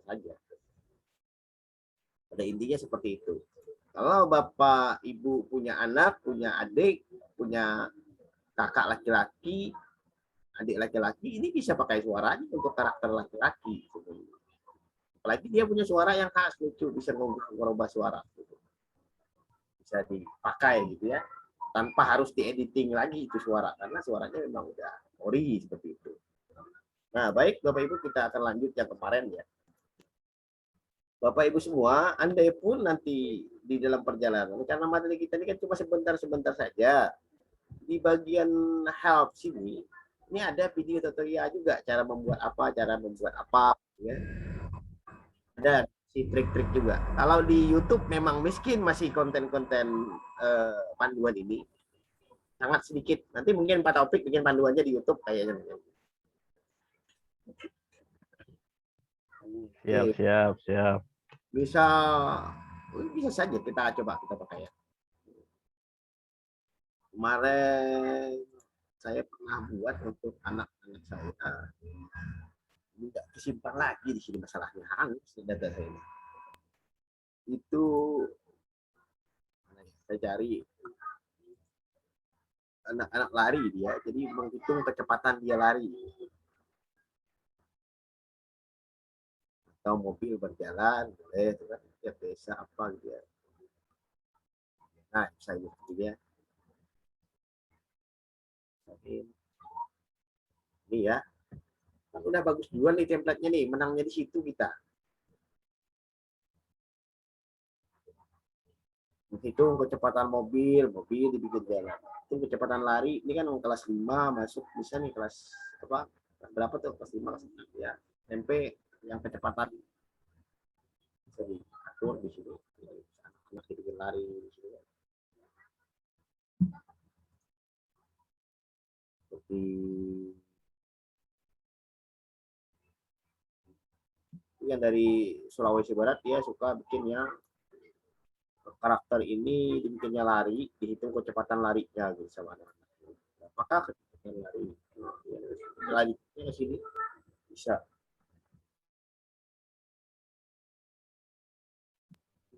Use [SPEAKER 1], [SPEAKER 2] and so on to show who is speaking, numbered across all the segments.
[SPEAKER 1] saja. Pada intinya seperti itu. Kalau Bapak Ibu punya anak, punya adik, punya kakak laki-laki, adik laki-laki, ini bisa pakai suaranya untuk karakter laki-laki. Apalagi dia punya suara yang khas, lucu, bisa merubah suara. Bisa dipakai gitu ya, tanpa harus diediting lagi itu suara, karena suaranya memang udah ori seperti itu. Nah, baik Bapak Ibu, kita akan lanjut yang kemarin ya. Bapak Ibu semua, andai pun nanti di dalam perjalanan, karena materi kita ini kan cuma sebentar-sebentar saja, di bagian help sini, ini ada video tutorial juga, cara membuat apa, ya. Ada si trik-trik juga. Kalau di YouTube memang miskin masih konten-konten panduan ini, sangat sedikit. Nanti mungkin Pak Taufik bikin panduannya di YouTube kayaknya.
[SPEAKER 2] Siap.
[SPEAKER 1] Bisa saja kita coba kita pakai ya. Kemarin saya pernah buat untuk anak-anak saya. Ini nggak kesimpan lagi di sini masalahnya, hangus data saya ini. Itu saya cari anak-anak lari dia, jadi menghitung kecepatan dia lari. Atau mobil berjalan, tiap desa apa gitu ya. Nah, saya gitu ya. Ini ya, kan udah bagus juga nih template-nya nih, menangnya di situ kita. Hitung kecepatan mobil dibikin jalan. Itu kecepatan lari, ini kan kelas 5 masuk bisa nih kelas apa? Berapa tuh kelas 5 kelas 6 ya. SMP yang kecepatan bisa diatur di sini. Anak dibikin lari di sini. Seperti yang dari Sulawesi Barat dia suka bikin yang karakter ini dibikinnya lari, dihitung kecepatan larinya gitu sama anak-anak. Apakah kecepatan lari lanjutnya ke sini bisa.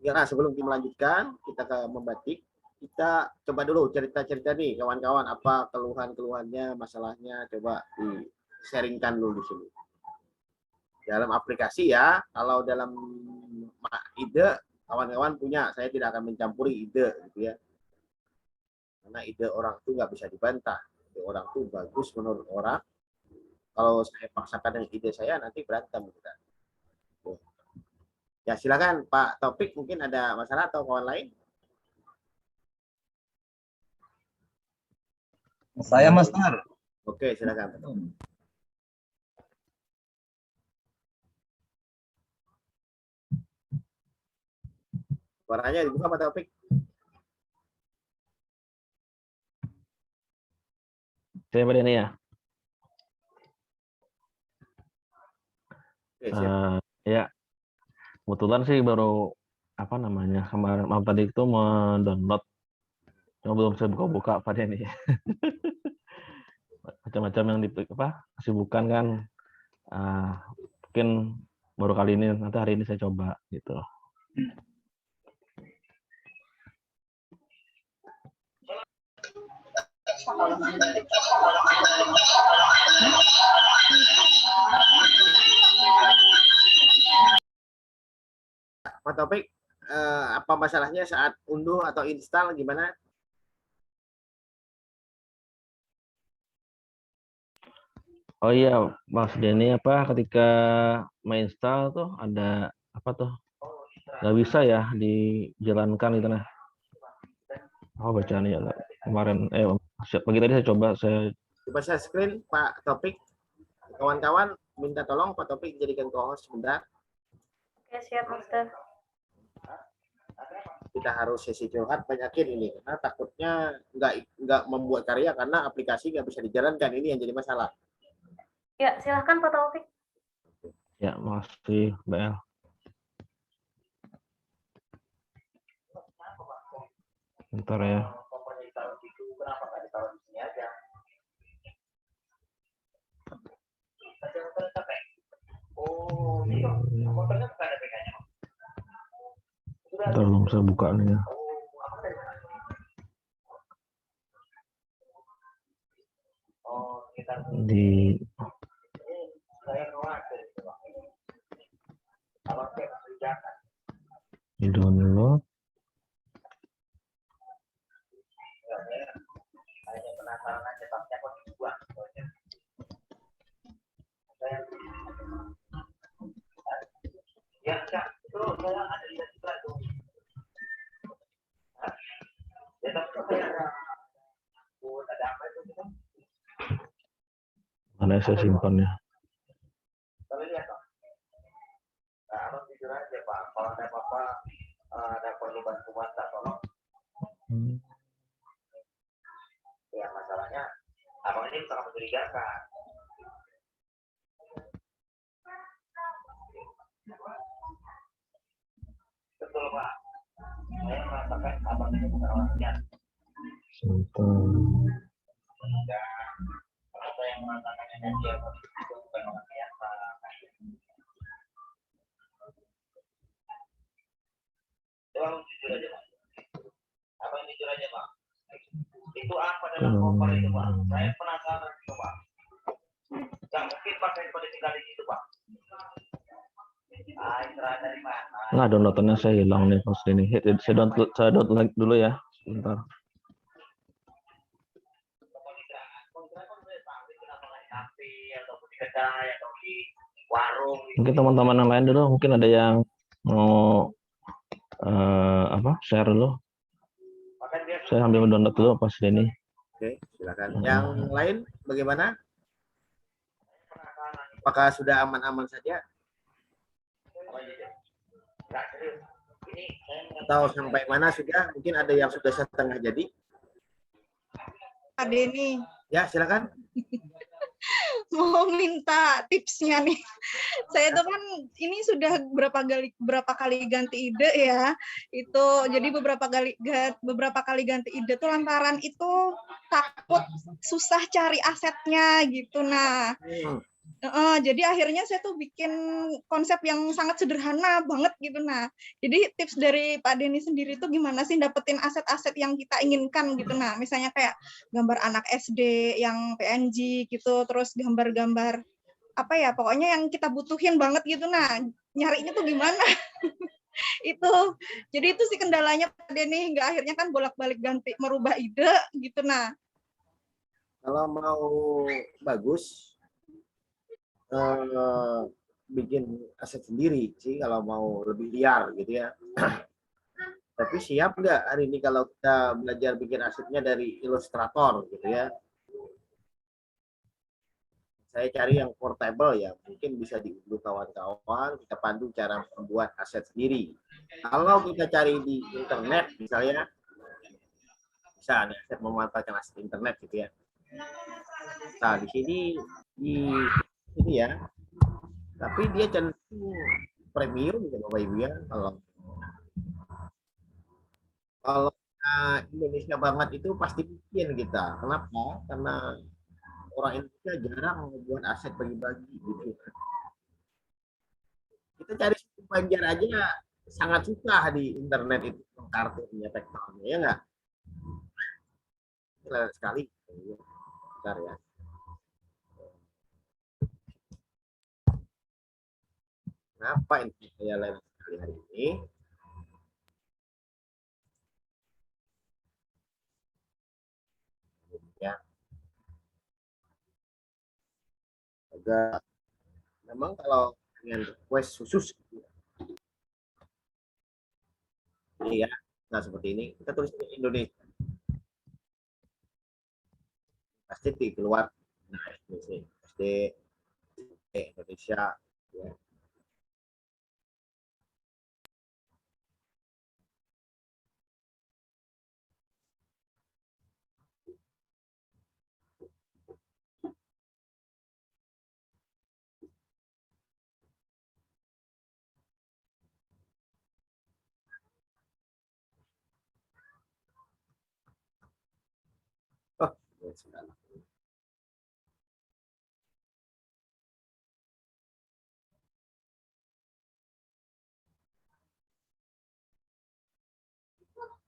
[SPEAKER 1] Nah, sebelum kita melanjutkan, kita ke membatik, kita coba dulu cerita-cerita nih kawan-kawan, apa keluhan-keluhannya, masalahnya, coba di-sharingkan dulu di sini. Dalam aplikasi ya, kalau dalam ide, kawan-kawan punya, saya tidak akan mencampuri ide gitu ya. Karena ide orang itu nggak bisa dibantah. Ide orang itu bagus menurut orang. Kalau saya paksakan dengan ide saya, nanti berantem kita. Ya silakan Pak Taufik, mungkin ada masalah atau kawan lain?
[SPEAKER 3] Saya Master.
[SPEAKER 1] Oke, silakan. Suaranya dibuka Pak Taufik.
[SPEAKER 2] Saya pada ini ya.
[SPEAKER 1] Oke, siap.
[SPEAKER 2] Ya, kebetulan sih baru apa namanya kemarin malam tadi itu mendownload, cuma belum saya buka-buka pada ini. Macam-macam yang kesibukan kan. Mungkin baru kali ini, nanti hari ini saya coba gitu.
[SPEAKER 1] Pak Taufik, apa masalahnya saat unduh atau install gimana?
[SPEAKER 2] Oh iya, Mas Denny, ketika menginstal tuh ada apa tuh? Nggak bisa ya dijalankan gitu nah. Bacaan ya kemarin pagi tadi saya
[SPEAKER 1] Coba saya screen Pak Taufik. Kawan-kawan minta tolong Pak Taufik jadikan co-host sebentar.
[SPEAKER 4] Oke, siap Master.
[SPEAKER 1] Kita harus sesi curhat banyakin ini karena takutnya nggak membuat karya karena aplikasi nggak bisa dijalankan, ini yang jadi masalah.
[SPEAKER 4] Ya, silahkan Pak Taufik.
[SPEAKER 2] Ya, makasih Mbak El. Bentar ya. Ntar belum saya buka nih ya. Di download. Mana saya simpannya? Simpan. Nggak, downloadannya saya hilang nih pas ini. Saya download dulu ya, sebentar. Mungkin teman-teman yang lain dulu, mungkin ada yang mau share dulu. Saya sambil mendownload dulu pas ini.
[SPEAKER 1] Oke, silakan. Yang lain bagaimana? Apakah sudah aman-aman saja? Atau sampai mana sudah? Mungkin ada yang sudah setengah jadi.
[SPEAKER 3] Pak Denny,
[SPEAKER 1] Ya, silakan.
[SPEAKER 3] mau minta tipsnya nih. Saya tuh kan ini sudah berapa kali ganti ide ya. Itu jadi beberapa kali ganti ide tuh lantaran itu takut susah cari asetnya gitu. Nah, jadi akhirnya saya tuh bikin konsep yang sangat sederhana banget gitu. Nah, jadi tips dari Pak Denny sendiri tuh gimana sih dapetin aset-aset yang kita inginkan gitu. Nah, misalnya kayak gambar anak SD yang PNG gitu, terus gambar-gambar apa ya, pokoknya yang kita butuhin banget gitu. Nah, nyarinya tuh gimana? Itu. Jadi itu sih kendalanya Pak Denny, hingga akhirnya kan bolak-balik ganti merubah ide gitu. Nah,
[SPEAKER 1] Kalau mau bagus, bikin aset sendiri sih kalau mau lebih liar gitu ya. Tapi siap nggak hari ini kalau kita belajar bikin asetnya dari ilustrator gitu ya? Saya cari yang portable ya, mungkin bisa diunduh kawan-kawan, kita pandu cara membuat aset sendiri. Kalau kita cari di internet misalnya, bisa nih, aset memanfaatkan aset internet gitu ya. Nah, di sini ya, tapi dia cenderung premium ya Bapak Ibu ya. Kalau Indonesia banget itu pasti bikin kita. Kenapa? Karena orang Indonesia jarang membuat aset bagi-bagi gitu. Kita cari suku Banjar aja sangat susah di internet itu kartunya, tektonya, ya nggak? Lelet sekali. Bentar ya. Kenapa ini saya lelet sekali hari ini? Ya, agak memang kalau dengan request khusus ini ya, nah seperti ini kita tulis Indonesia pasti keluar nah, SD Indonesia ya. Oh, ya,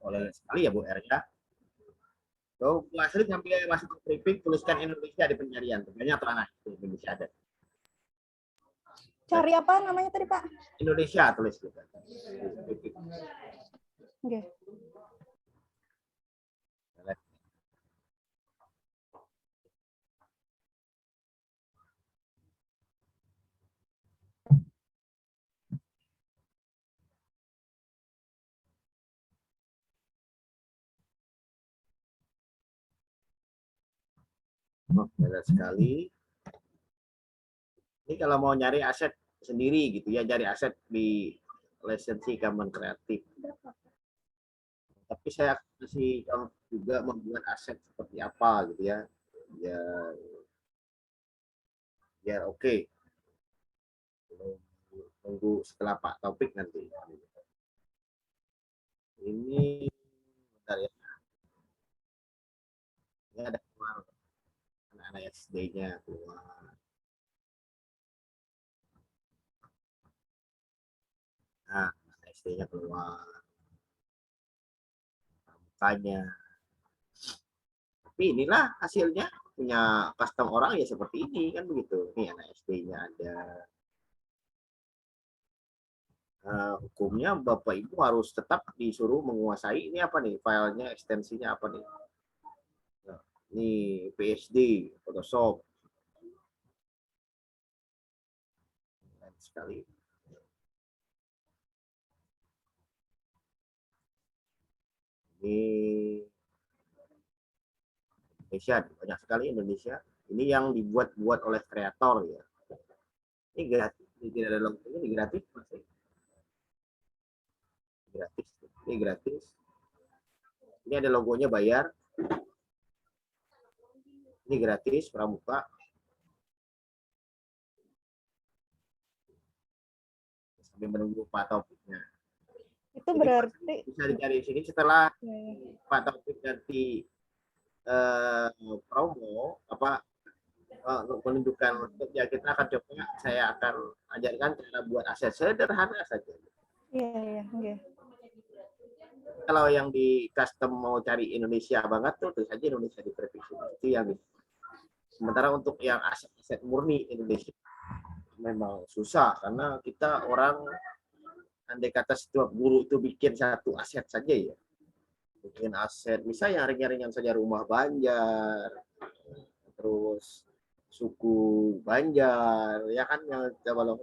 [SPEAKER 1] Oleh sekali ya Bu R ya. So, Bu Asri sampai masuk ke briefing, tuliskan Indonesia di pencarian. Banyak tanah Indonesia ada.
[SPEAKER 3] Cari apa namanya tadi, Pak?
[SPEAKER 1] Indonesia tulis juga.
[SPEAKER 3] Oke.
[SPEAKER 1] Banyak sekali. Ini kalau mau nyari aset sendiri gitu ya, cari aset di lisensi Common Creative. Tapi saya kasih contoh juga membuat aset seperti apa gitu ya. Ya oke. Tunggu setelah Pak Taufik nanti. Ini bentar ya. Ini ada keluar anak-anak SD-nya keluar. Nah, SD-nya keluar. Mukanya. Tapi inilah hasilnya. Punya custom orang ya seperti ini kan begitu. Ini anak SD-nya ada. Hukumnya Bapak Ibu harus tetap disuruh menguasai ini apa nih filenya, ekstensinya apa nih. Nah, ini PSD, Photoshop. Sekali. Ini Indonesia, banyak sekali Indonesia. Ini yang dibuat-buat oleh kreator ya. Ini gratis, ini tidak ada logo, ini gratis masih. Gratis, ini gratis. Ini ada logonya bayar. Ini gratis, pramuka. Sambil menunggu Pak Taufiknya.
[SPEAKER 3] Itu berarti
[SPEAKER 1] bisa dicari di sini setelah Pak Taufik ganti promo apa menunjukkan ya kita akan coba, saya akan ajarkan cara buat aset sederhana saja.
[SPEAKER 3] Iya, iya.
[SPEAKER 1] Kalau yang di custom mau cari Indonesia banget tuh tulis aja Indonesia di preview itu yang sementara untuk yang aset murni Indonesia memang susah karena kita orang andai kata setiap guru itu bikin satu aset saja ya, bikin aset misalnya yang ringan-ringan saja rumah Banjar, terus suku Banjar ya kan, yang kalau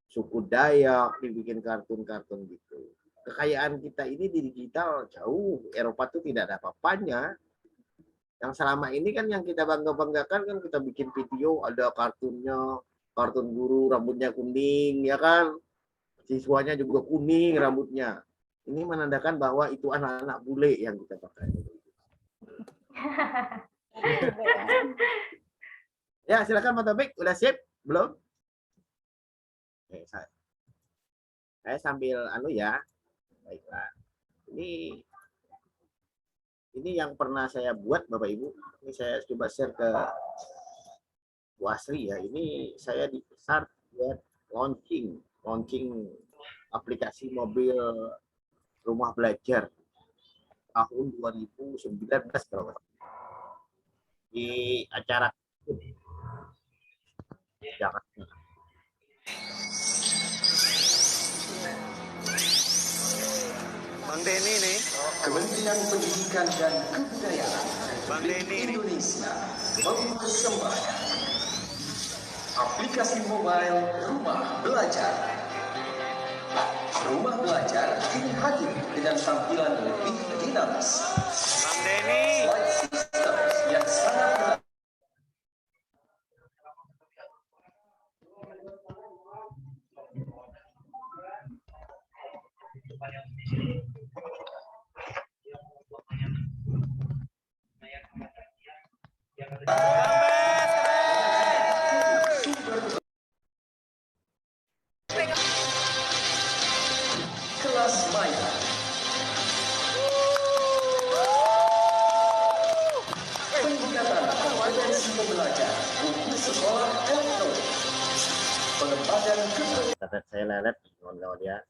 [SPEAKER 1] suku Dayak dibikin kartun-kartun gitu. Kekayaan kita ini di digital jauh, Eropa tuh tidak ada apa-apanya. Yang selama ini kan yang kita bangga-banggakan kan kita bikin video ada kartunnya, kartun guru rambutnya kuning ya kan, siswanya juga kuning rambutnya. Ini menandakan bahwa itu anak-anak bule yang kita pakai. Ya silakan Pak Taufik, udah sip belum? Oke, saya sambil ya. Baiklah. Ini yang pernah saya buat Bapak Ibu. Ini saya coba share ke Bu Asri ya. Ini saya di start buat launching aplikasi mobil rumah belajar tahun 2019 kalau di acara Jakarta.
[SPEAKER 5] Bang Denny nih.
[SPEAKER 6] Kementerian Pendidikan dan Kebudayaan
[SPEAKER 5] Bang Denny
[SPEAKER 6] Indonesia mempersembahkan aplikasi mobile Rumah Belajar. Rumah Belajar kini hadir dengan tampilan lebih dinamis.
[SPEAKER 5] Bang Denny.
[SPEAKER 6] Slide system yang sangat kelas maya. Peningkatan kompetensi pembelajar buku sekolah elektronik. Pengembangan
[SPEAKER 1] Saya lelet kawan-kawan ya.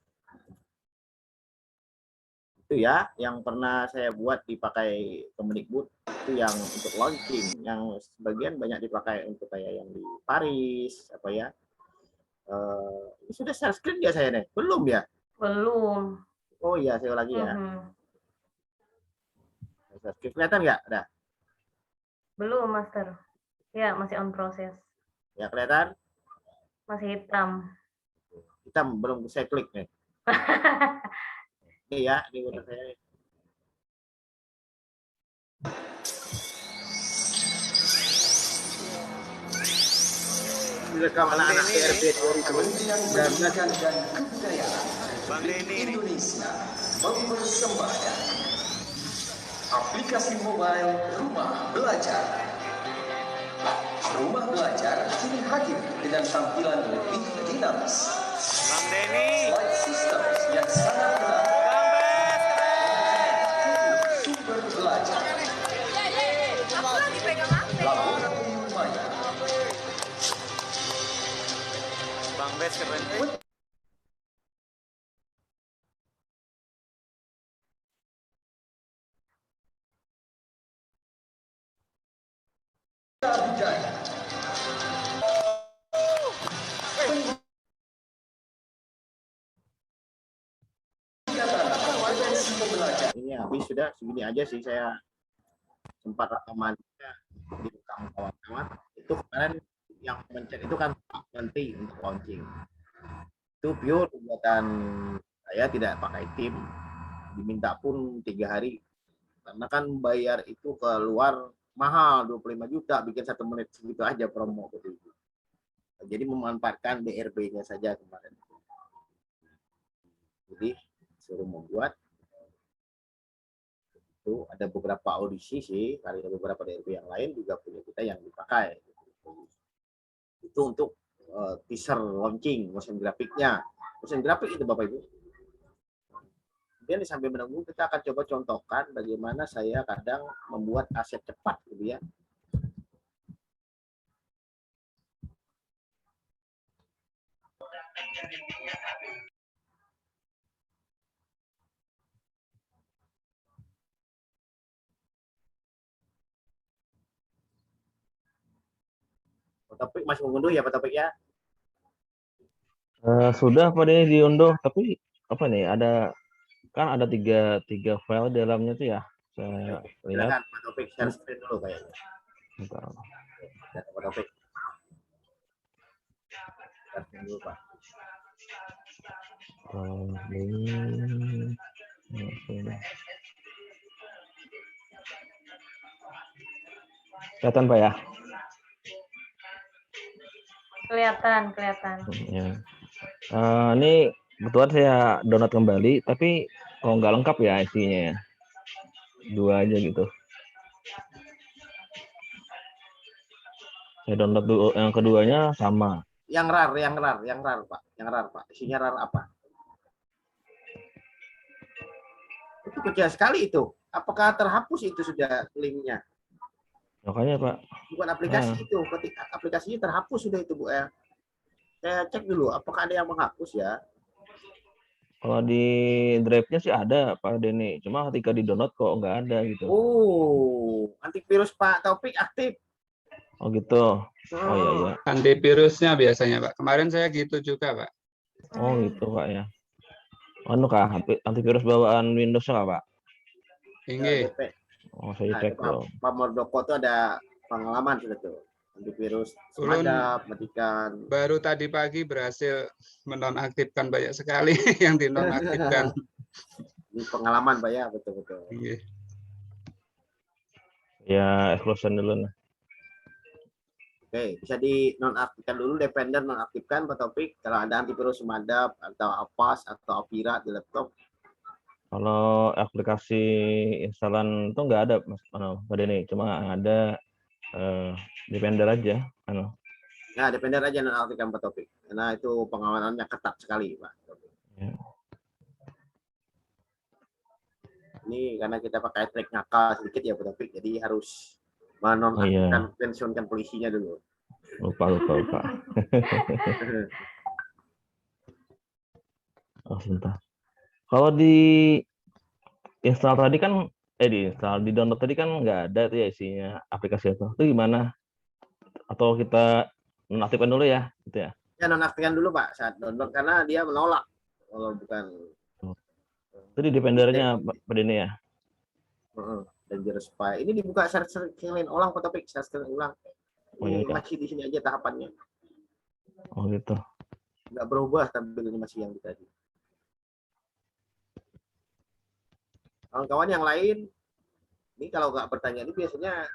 [SPEAKER 1] Itu ya yang pernah saya buat dipakai Kemendikbud itu yang untuk launching, yang sebagian banyak dipakai untuk kayak yang di Paris apa ya. Ini sudah share screen nggak saya nih? Belum ya?
[SPEAKER 4] Belum.
[SPEAKER 1] Oh iya, saya lagi ya. Share screen kelihatan nggak? Ada?
[SPEAKER 4] Belum, Master. Ya, masih on proses.
[SPEAKER 1] Ya kelihatan?
[SPEAKER 4] Masih hitam.
[SPEAKER 1] Kita belum saya klik nih. Ini ya, ini udah saya. Direkam anak-anak TRB 2019.
[SPEAKER 6] Pendidikan dan Kebudayaan
[SPEAKER 5] Bang Denny nih.
[SPEAKER 6] Indonesia mempersembahkan aplikasi mobile Rumah Belajar. Rumah Belajar kini hadir dengan tampilan lebih dinamis.
[SPEAKER 5] Bang Denny.
[SPEAKER 6] Slide system yang sangat menarik.
[SPEAKER 5] Bang Bes, keren.
[SPEAKER 6] Sumber belajar. Laboratorium maya.
[SPEAKER 5] Bang Bes keren.
[SPEAKER 6] Budaya. Kompetensi pembelajaran.
[SPEAKER 1] Ini habis sudah segini aja sih saya sempat rekamannya direkam kawan-kawan. Itu kemarin yang mencet itu kan Pak Menteri untuk launching. Itu pure buatan saya, tidak pakai tim. Diminta pun 3 hari. Karena kan bayar itu keluar mahal 25 juta bikin 1 menit segitu aja promo gitu. Jadi memanfaatkan DRB-nya saja kemarin. Jadi suruh membuat itu ada beberapa audisi sih, karena beberapa DRB yang lain juga punya kita yang dipakai. Itu untuk teaser launching motion grafiknya. Motion grafik itu Bapak Ibu. Kemudian sambil menunggu kita akan coba contohkan bagaimana saya kadang membuat aset cepat gitu ya. Pak Taufik masih mengunduh ya Pak Taufik ya?
[SPEAKER 2] Sudah Pak Denny diunduh, tapi apa nih? Kan ada tiga file di dalamnya tuh ya. Saya lihat.
[SPEAKER 1] Silakan Pak Taufik share screen dulu kayaknya.
[SPEAKER 2] Bentar.
[SPEAKER 1] Ya, Pak Taufik. Share screen dulu Pak.
[SPEAKER 2] Kelihatan Pak ya?
[SPEAKER 4] Kelihatan.
[SPEAKER 2] Ya. Ini kebetulan saya download kembali, tapi kalau nggak lengkap ya isinya ya. 2 aja gitu. Saya download dulu, yang keduanya sama.
[SPEAKER 1] Yang rar Pak. Yang rar Pak. Isinya rar apa? Itu kecil sekali itu. Apakah terhapus itu sudah linknya?
[SPEAKER 2] Makanya Pak.
[SPEAKER 1] Bukan aplikasi itu. Ketika aplikasinya terhapus sudah itu Bu ya. Saya cek dulu. Apakah ada yang menghapus ya?
[SPEAKER 2] Kalau di drive-nya sih ada Pak Denny. Cuma ketika di download kok nggak ada gitu.
[SPEAKER 1] Oh, antivirus Pak Taufik aktif.
[SPEAKER 2] Oh gitu. Oh iya.
[SPEAKER 7] Antivirusnya biasanya Pak. Kemarin saya gitu juga Pak.
[SPEAKER 2] Oh gitu Pak ya. Anu kah antivirus bawaan Windows-nya Pak?
[SPEAKER 7] Inggih.
[SPEAKER 2] Oh saya cek dong.
[SPEAKER 1] Pak Mordoko itu ada pengalaman sudah tuh. Antivirus semadap, matikan.
[SPEAKER 7] Baru tadi pagi berhasil menonaktifkan banyak sekali yang dinonaktifkan.
[SPEAKER 1] Ini pengalaman Pak ya, betul-betul.
[SPEAKER 7] Inggih.
[SPEAKER 2] Ya exclusion dulu nah.
[SPEAKER 1] Oke, bisa dinonaktifkan dulu, Defender nonaktifkan Pak Taufik. Kalau ada antivirus semadap atau Avast atau Avira di laptop.
[SPEAKER 2] Kalau aplikasi instalan itu nggak ada Mas Pak Denny, cuma ada Defender aja.
[SPEAKER 1] Ya, Defender aja nonaktifkan Pak Taufik. Karena itu pengamanannya ketat sekali Pak Taufik.
[SPEAKER 2] Ya.
[SPEAKER 1] Ini karena kita pakai trik ngakal sedikit ya Pak Taufik, jadi harus menonaktifkan, pensiunkan polisinya dulu.
[SPEAKER 2] Lupa. Oh sebentar. Kalau di install tadi kan diinstal, di download tadi kan nggak ada tuh ya isinya aplikasi itu. Itu gimana? Atau kita nonaktifkan dulu ya, gitu ya?
[SPEAKER 1] Ya nonaktifkan dulu Pak saat download karena dia menolak kalau bukan
[SPEAKER 2] Itu di Defender-nya Pak Denny ya?
[SPEAKER 1] Dangerous Spy. Ini dibuka share screen ulang Pak Topik, share screen ulang.
[SPEAKER 2] Oh, iya,
[SPEAKER 1] Ini
[SPEAKER 2] iya.
[SPEAKER 1] masih di sini aja tahapannya.
[SPEAKER 2] Oh gitu.
[SPEAKER 1] Nggak berubah tampilnya masih yang tadi. Kawan-kawan yang lain, ini kalau nggak bertanya ini biasanya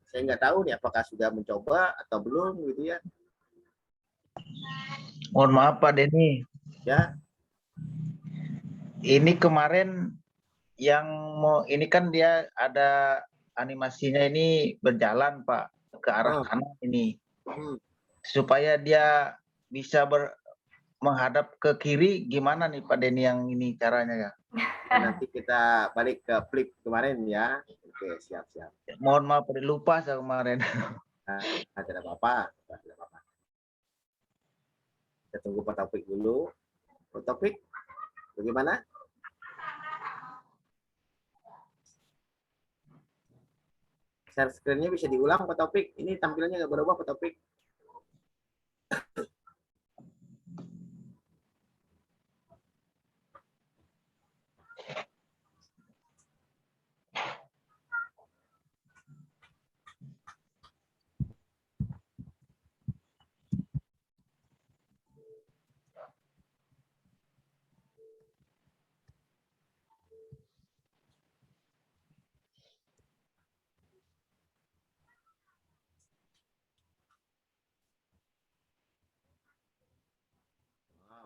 [SPEAKER 1] saya nggak tahu nih apakah sudah mencoba atau belum gitu ya.
[SPEAKER 8] Mohon maaf Pak Denny,
[SPEAKER 1] Ya,
[SPEAKER 8] ini kemarin yang ini kan dia ada animasinya ini berjalan Pak ke arah kanan ini. Supaya dia bisa menghadap ke kiri gimana nih Pak Denny yang ini caranya ya?
[SPEAKER 1] nanti kita balik ke flip kemarin ya. Oke, siap-siap.
[SPEAKER 8] Mohon maaf lupa saya kemarin.
[SPEAKER 1] Nah, tidak apa-apa. Tidak apa-apa. Kita tunggu Pak Taufik dulu. Pak Taufik, bagaimana? Share screen-nya bisa diulang Pak Taufik. Ini tampilannya nggak berubah Pak Taufik.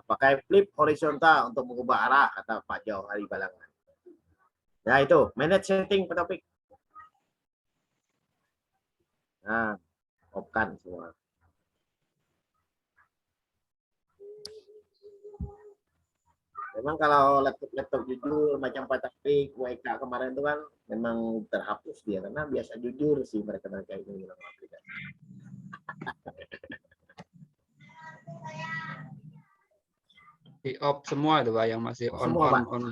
[SPEAKER 1] Pakai flip horizontal untuk mengubah arah, kata Pak Jauhari Balangan. Ya itu, manage setting Pak Taufik. Nah, off-kan semua. Memang kalau laptop jujur macam Pak Taufik, WK kemarin itu kan memang terhapus dia karena biasa jujur sih mereka ini dalam aplikasi.
[SPEAKER 7] Di off semua itu Pak yang masih on
[SPEAKER 1] Semua,
[SPEAKER 7] on
[SPEAKER 1] Pak.
[SPEAKER 7] on.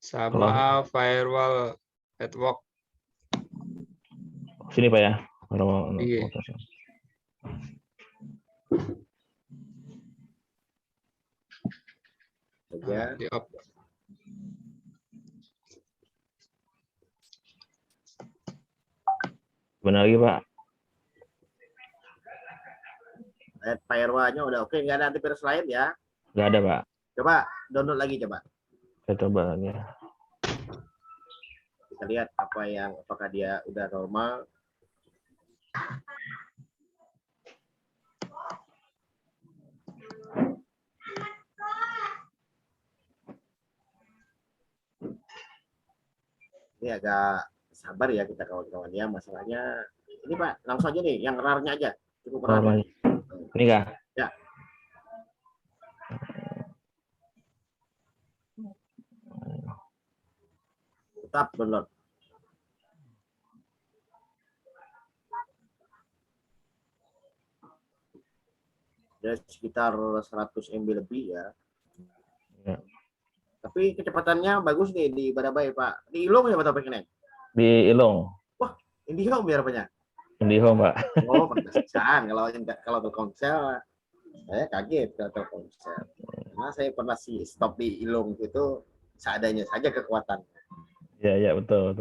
[SPEAKER 7] Sama firewall network.
[SPEAKER 2] Sini Pak ya.
[SPEAKER 7] Iya.
[SPEAKER 1] Ya.
[SPEAKER 7] Di off.
[SPEAKER 2] Benar lagi Pak.
[SPEAKER 1] Firewall-nya udah oke, nggak ada antivirus lain ya?
[SPEAKER 2] Nggak ada Pak.
[SPEAKER 1] Coba download lagi coba.
[SPEAKER 2] Saya coba lagi ya.
[SPEAKER 1] Kita lihat apakah dia udah normal. Ini agak sabar ya kita kawan-kawan ya, masalahnya ini Pak, langsung aja nih yang RAR-nya aja. Cukup RAR.
[SPEAKER 2] Ini kah?
[SPEAKER 1] Ya. Tetap download. Ya, sekitar 100 MB lebih ya.
[SPEAKER 2] Ya.
[SPEAKER 1] Tapi kecepatannya bagus nih di Badabai Pak. Di Ilong ya Pak Topik ini?
[SPEAKER 2] Di Ilong.
[SPEAKER 1] Wah, IndiHome biar apanya?
[SPEAKER 2] IndiHome Pak.
[SPEAKER 1] Oh, pantesan. Kalau Telkomsel saya kaget kalau Telkomsel. Karena saya pernah sih stop di Ilong itu seadanya saja kekuatan.
[SPEAKER 2] Iya, betul.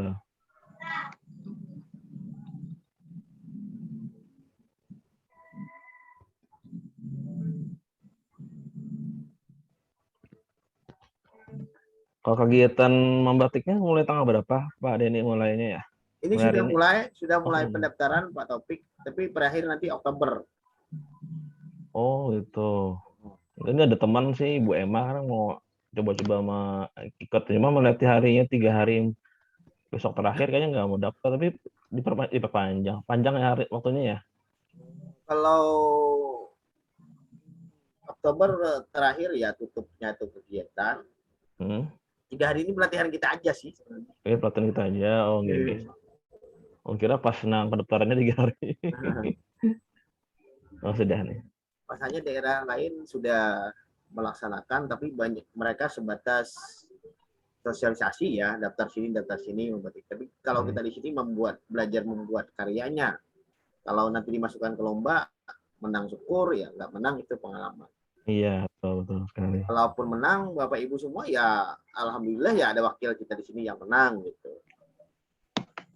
[SPEAKER 2] Kalau kegiatan membatiknya mulai tanggal berapa Pak Denny mulainya ya?
[SPEAKER 1] Ini sudah mulai pendaftaran Pak Topik, tapi berakhir nanti Oktober.
[SPEAKER 2] Oh gitu. Ini ada teman sih Ibu Emma kan mau coba-coba sama ikut, cuma melatih harinya 3 hari, besok terakhir kayaknya nggak mau daftar, tapi diperpanjang. Panjang ya hari waktunya ya?
[SPEAKER 1] Kalau Oktober terakhir ya tutupnya itu kegiatan. 3 hari ini pelatihan kita aja sih.
[SPEAKER 2] Oke, pelatihan kita aja. Oh gitu. Oh, kira pas senang pendaftarannya 3 hari. Oh, sudah nih.
[SPEAKER 1] Masanya daerah lain sudah melaksanakan, tapi banyak mereka sebatas sosialisasi ya, daftar sini membatik. Tapi kalau kita di sini belajar membuat karyanya. Kalau nanti dimasukkan ke lomba, menang syukur, ya nggak menang itu pengalaman.
[SPEAKER 2] Iya, betul sekali.
[SPEAKER 1] Kalaupun menang, Bapak Ibu semua ya alhamdulillah ya ada wakil kita di sini yang menang gitu.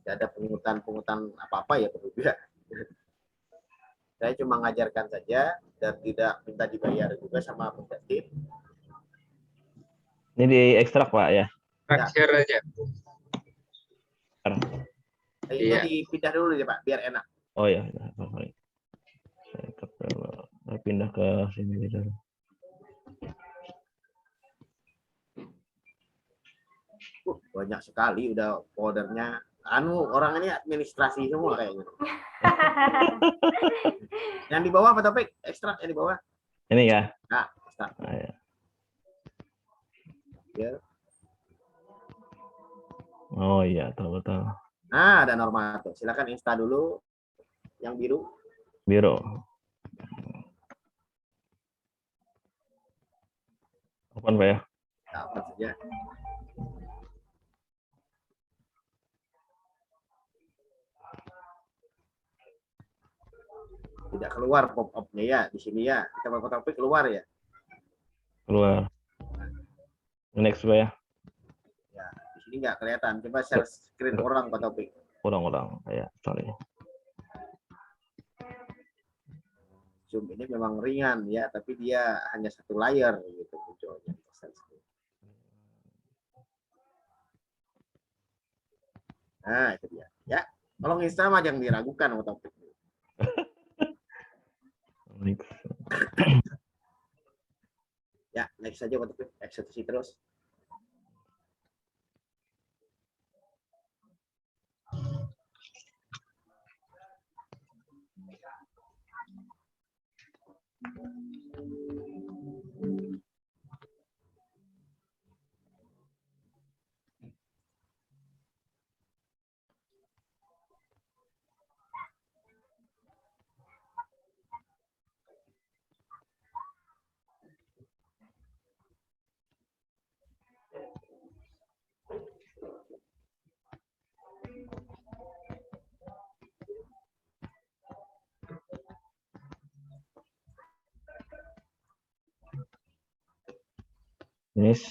[SPEAKER 1] Tidak ada pungutan apa-apa ya Bapak. Saya cuma ngajarkan saja dan tidak minta dibayar juga sama pendamping.
[SPEAKER 2] Ini di ekstrak Pak ya.
[SPEAKER 7] Terakhir aja.
[SPEAKER 1] Ini
[SPEAKER 7] Iya.
[SPEAKER 1] dipindah dulu ya Pak, biar enak.
[SPEAKER 2] Oh ya, sorry. Saya pindah ke sini dulu.
[SPEAKER 1] Banyak sekali udah foldernya. Orang ini administrasi semua kayaknya. Yang di bawah Pak Taufik, ekstrak yang di bawah.
[SPEAKER 2] Ini ya.
[SPEAKER 1] Nah, ekstrak.
[SPEAKER 2] Nah, ya.
[SPEAKER 1] Ya.
[SPEAKER 2] Oh iya, betul.
[SPEAKER 1] Nah, ada normatif. Silakan install dulu yang biru.
[SPEAKER 2] Biru. Open Pak ya.
[SPEAKER 1] Nah, open saja. Tidak keluar pop-up-nya ya di sini ya. Kita Pak Taufik keluar ya.
[SPEAKER 2] Keluar. Next Pak ya.
[SPEAKER 1] Ya, di sini nggak kelihatan. Coba share screen orang Pak Taufik.
[SPEAKER 2] Ulang ya, sorry.
[SPEAKER 1] Zoom ini memang ringan ya, tapi dia hanya satu layar gitu munculnya. Nah, itu dia. Ya, kalau install mah jangan diragukan Pak Taufik.
[SPEAKER 2] Next.
[SPEAKER 1] Ya, next saja Pak Taufik. Eksekusi terus.
[SPEAKER 2] This.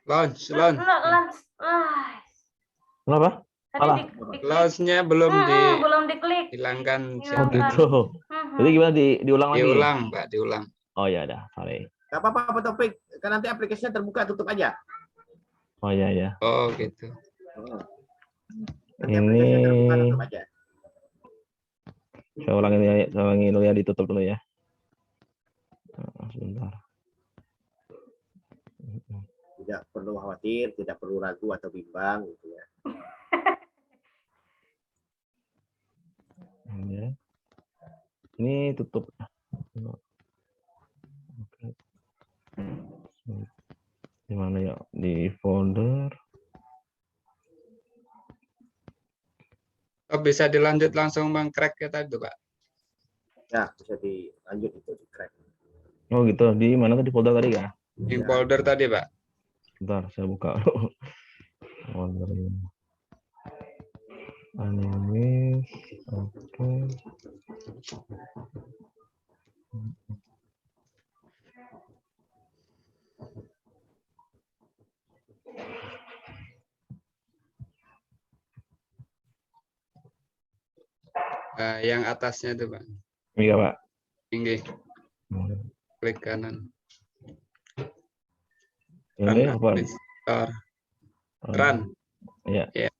[SPEAKER 7] Launch.
[SPEAKER 4] Launch.
[SPEAKER 2] Kenapa?
[SPEAKER 4] Tadi
[SPEAKER 2] Salah.
[SPEAKER 4] diklik.
[SPEAKER 7] Launch-nya belum
[SPEAKER 4] Belum diklik.
[SPEAKER 7] dihilangkan.
[SPEAKER 2] Oh gitu. Jadi gimana diulang lagi?
[SPEAKER 7] Diulang, Mbak, diulang.
[SPEAKER 2] Oh ya, dah, sorry.
[SPEAKER 1] Gak apa-apa Pak Taufik. Kan nanti aplikasinya terbuka, tutup aja.
[SPEAKER 2] Oh ya.
[SPEAKER 7] Oh, gitu.
[SPEAKER 1] Nanti
[SPEAKER 2] Ini
[SPEAKER 1] aplikasinya terbuka, tutup aja.
[SPEAKER 2] saya ulangi dulu ya, ditutup dulu ya. Sebentar.
[SPEAKER 1] Tidak perlu khawatir, tidak perlu ragu atau bimbang gitu ya.
[SPEAKER 2] Ini tutup. Di mana ya? Di folder.
[SPEAKER 7] Oh, bisa dilanjut langsung mengcrack ya tadi, Pak.
[SPEAKER 1] Ya, bisa dilanjut itu di crack.
[SPEAKER 2] Oh gitu. Di mana tadi folder tadi ya?
[SPEAKER 7] Di folder tadi, Pak.
[SPEAKER 2] Bentar, saya buka. Folder animes. Oke.
[SPEAKER 7] Yang atasnya itu, Pak.
[SPEAKER 2] Iya, Pak.
[SPEAKER 7] Tinggi. Klik kanan.
[SPEAKER 2] Ini apa?
[SPEAKER 7] Run.
[SPEAKER 2] Iya.
[SPEAKER 7] Ya.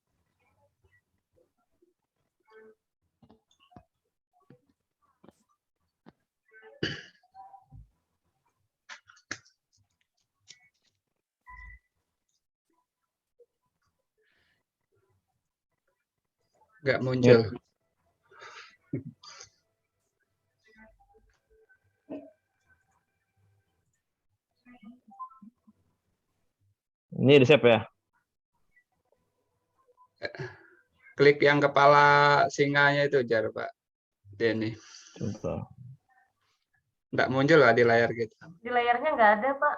[SPEAKER 7] Nggak muncul.
[SPEAKER 2] Ini di save ya?
[SPEAKER 7] Klik yang kepala singanya itu jar Pak Denny.
[SPEAKER 2] Sebentar.
[SPEAKER 7] Nggak muncul lah di layar gitu.
[SPEAKER 4] Di layarnya nggak ada, Pak.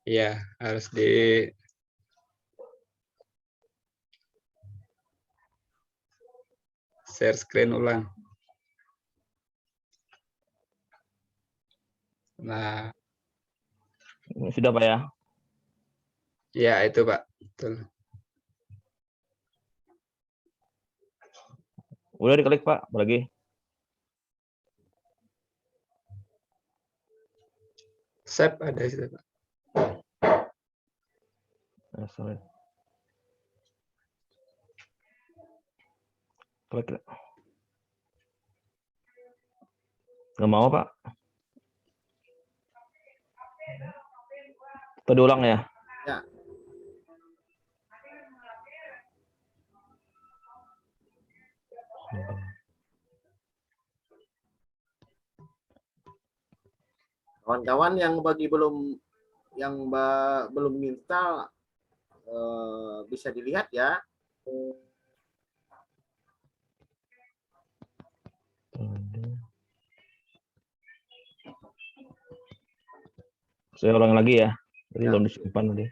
[SPEAKER 7] Iya, harus di share screen ulang. Nah,
[SPEAKER 2] Sudah Pak ya?
[SPEAKER 7] ya itu Pak. Betul.
[SPEAKER 2] Udah diklik Pak, apalagi?
[SPEAKER 7] Save ada di situ Pak.
[SPEAKER 2] Sorry. Klik. Nggak mau Pak? Kita diulang ya?
[SPEAKER 1] Ya. Kawan-kawan yang belum install bisa dilihat ya.
[SPEAKER 2] Saya ulang lagi ya. Jadi
[SPEAKER 1] Ya.
[SPEAKER 2] belum disimpan tadi.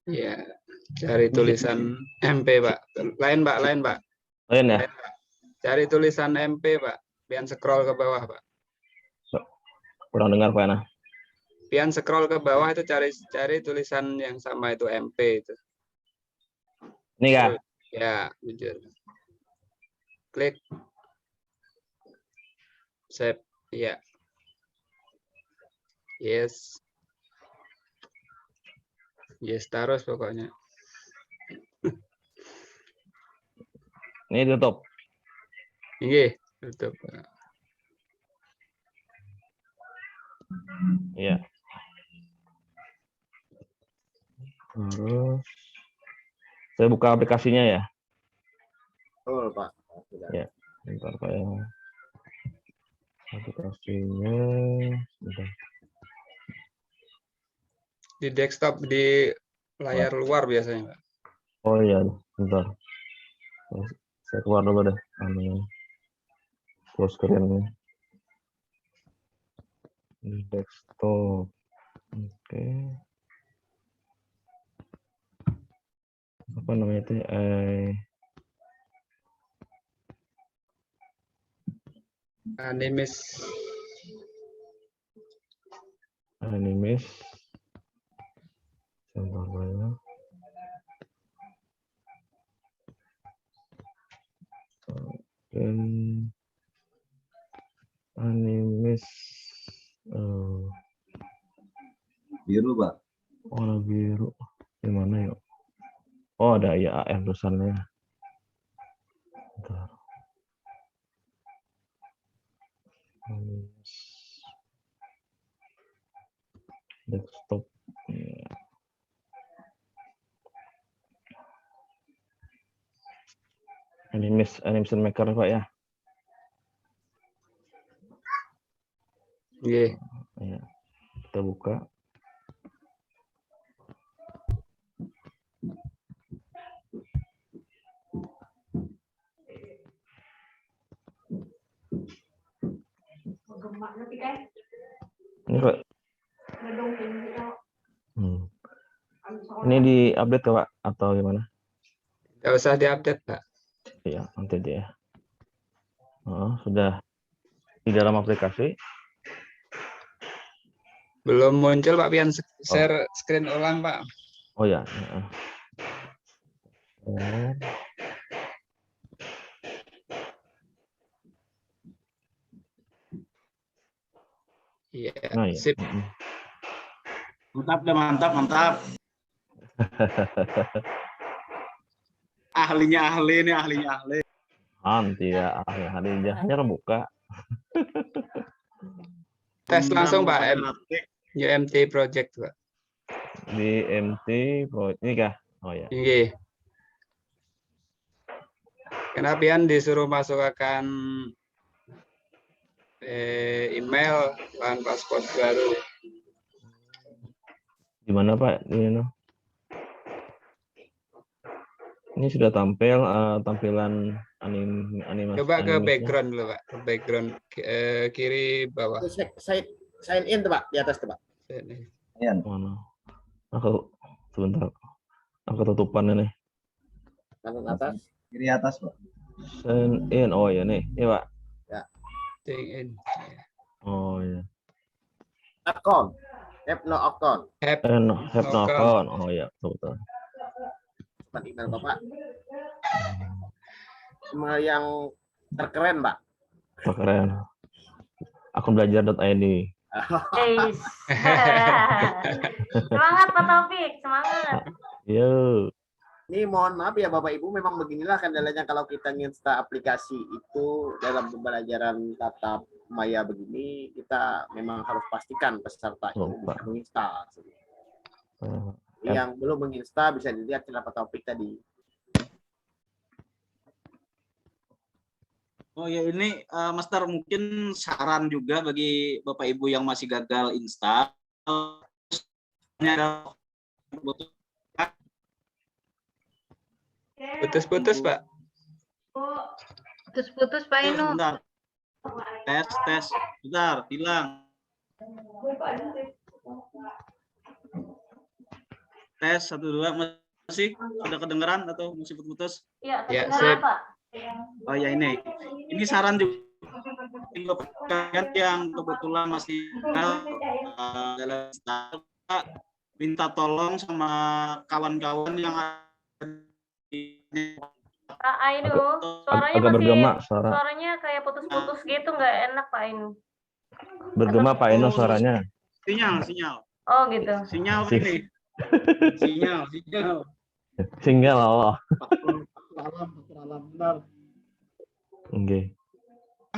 [SPEAKER 7] Iya, cari tulisan MP Pak. Lain Pak.
[SPEAKER 2] Lain ya?
[SPEAKER 7] Lain, Pak. Cari tulisan MP Pak. Pian scroll ke bawah Pak.
[SPEAKER 2] Kurang dengar Pak Ana.
[SPEAKER 7] Pian scroll ke bawah itu cari tulisan yang sama itu MP itu.
[SPEAKER 2] Ini ya?
[SPEAKER 7] Ya, jujur. Klik. Save. Ya. Yes. Yes, terus pokoknya.
[SPEAKER 2] Ini tutup.
[SPEAKER 7] Iya, tutup.
[SPEAKER 2] Iya. Terus saya buka aplikasinya ya.
[SPEAKER 1] Betul, Pak. Sudah.
[SPEAKER 2] Ya, bentar Pak ya. Aplikasinya. Bentar.
[SPEAKER 7] Di desktop di layar luar biasanya, Pak.
[SPEAKER 2] Oh iya, bentar. Saya keluar dulu deh. Full screen. Di desktop. Oke. Apa namanya itu?
[SPEAKER 7] Animis.
[SPEAKER 2] Sebentar ya. Dan Animis
[SPEAKER 6] Biru, Pak.
[SPEAKER 2] warna biru. Di mana ya? Oh, ada ya AM tulisannya. Bentar. Animis. Desktop. Ya. Animation Maker Pak ya.
[SPEAKER 7] Iya.
[SPEAKER 2] Ya. Kita buka. Ini Pak. Ini di update Pak atau gimana?
[SPEAKER 7] Nggak usah diupdate, Pak.
[SPEAKER 2] Iya, nanti dia. Oh, sudah di dalam aplikasi.
[SPEAKER 7] Belum muncul, Pak. Pian share screen ulang, Pak.
[SPEAKER 2] Oh ya.
[SPEAKER 7] Iya,
[SPEAKER 2] Nah, ya.
[SPEAKER 7] sip.
[SPEAKER 5] Mantap. Ahlinya ahli.
[SPEAKER 2] Nanti ya, hari ini hanya buka.
[SPEAKER 7] Tes langsung Pak,
[SPEAKER 1] Undang pada
[SPEAKER 7] UMT project Pak.
[SPEAKER 2] Di MT ini kah? Oh ya.
[SPEAKER 7] Inggih. Kenapian disuruh masukkan email bahan paspor baru.
[SPEAKER 2] Gimana Pak? Ini sudah tampil tampilan animasi.
[SPEAKER 7] Coba ke
[SPEAKER 2] animasinya.
[SPEAKER 7] background dulu Pak, ke background kiri bawah.
[SPEAKER 1] itu sign in tuh Pak, di atas tuh Pak.
[SPEAKER 2] Mana? Aku sebentar. Aku ketutupan ini.
[SPEAKER 1] Kanan atas.
[SPEAKER 8] Kiri atas, Pak.
[SPEAKER 2] Sign in. Oh ya nih. Ini Pak.
[SPEAKER 7] Sign in.
[SPEAKER 2] Oh ya.
[SPEAKER 1] Account. Have no account.
[SPEAKER 2] Have no account. Oh ya, betul.
[SPEAKER 1] Cepat email Bapak. Email yang terkeren Pak.
[SPEAKER 2] Keren. Akun belajar.id.
[SPEAKER 4] Eish. Semangat Pak Taufik, semangat.
[SPEAKER 2] Yo.
[SPEAKER 1] Ini mohon maaf ya Bapak Ibu, memang beginilah kendalanya kalau kita nginsta aplikasi itu dalam pembelajaran tatap maya begini, kita memang harus pastikan peserta itu bisa menginstal. Yang belum menginstal bisa dilihat kenapa topik tadi.
[SPEAKER 9] Oh ya ini Master mungkin saran juga bagi Bapak Ibu yang masih gagal install.
[SPEAKER 7] Putus-putus Pak.
[SPEAKER 4] Putus-putus Pak Inu.
[SPEAKER 9] Bentar. Tes. Bentar, hilang. Tes 1 2 masih sudah kedengeran atau masih putus?
[SPEAKER 4] Iya,
[SPEAKER 7] Ya,
[SPEAKER 4] terdengar
[SPEAKER 7] sip.
[SPEAKER 4] Pak.
[SPEAKER 9] Oh ya ini saran juga kalian yang kebetulan masih dalam minta tolong sama kawan-kawan yang ada di
[SPEAKER 4] Pak Ainu, suaranya
[SPEAKER 2] agak
[SPEAKER 4] masih
[SPEAKER 2] bergema
[SPEAKER 4] suaranya kayak putus-putus gitu, nggak enak Pak Ainu.
[SPEAKER 2] Bergema Pak Eno suaranya.
[SPEAKER 9] sinyal.
[SPEAKER 4] Oh gitu.
[SPEAKER 9] Sinyal ini. Sinyal.
[SPEAKER 2] Singgah Allah.
[SPEAKER 1] Alam benar.
[SPEAKER 2] Oke.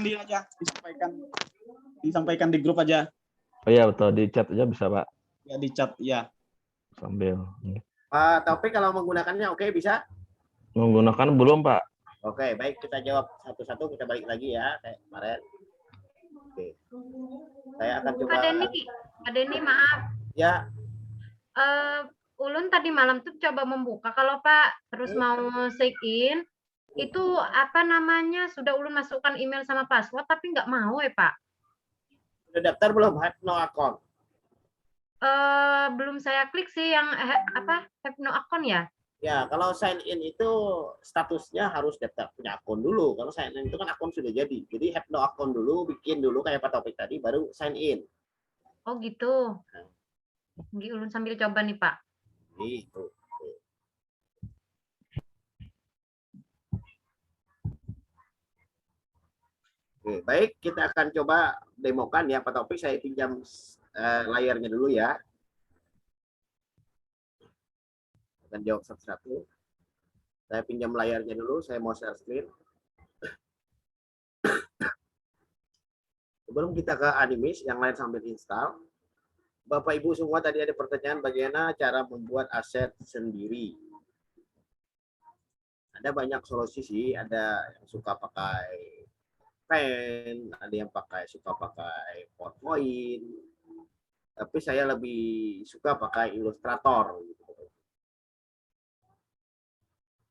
[SPEAKER 9] Dia aja disampaikan di grup aja.
[SPEAKER 2] Oh iya betul, di chat aja bisa Pak.
[SPEAKER 9] Ya di chat ya.
[SPEAKER 2] Sambil.
[SPEAKER 1] Pak Taufik kalau menggunakannya oke bisa?
[SPEAKER 2] Menggunakan belum Pak?
[SPEAKER 1] Oke, baik kita jawab satu-satu, kita balik lagi ya kayak kemarin. Oke. Saya akan coba.
[SPEAKER 10] Pak Denny maaf.
[SPEAKER 1] Ya,
[SPEAKER 10] Ulun tadi malam tuh coba membuka kalau Pak terus mau sign in itu apa namanya sudah Ulun masukkan email sama password tapi nggak mau ya Pak.
[SPEAKER 1] udah daftar belum? Have no account.
[SPEAKER 10] Belum saya klik sih yang have no account ya.
[SPEAKER 1] Ya, kalau sign in itu statusnya harus daftar punya akun dulu. Kalau sign in itu kan akun sudah jadi. Jadi have no account dulu, bikin dulu kayak Pak Taufik tadi, baru sign in.
[SPEAKER 10] Oh gitu. Ulun sambil coba nih Pak.
[SPEAKER 1] Gitu. Oke, baik, kita akan coba demokan ya Pak Taufik. Saya pinjam layarnya dulu ya. Akan jawab satu-satu. Saya pinjam layarnya dulu, saya mau share screen. Sebelum kita ke Animis, yang lain sambil install. Bapak Ibu semua tadi ada pertanyaan bagaimana cara membuat aset sendiri. Ada banyak solusi sih, ada yang suka pakai pen, ada yang suka pakai PowerPoint. Tapi saya lebih suka pakai Illustrator.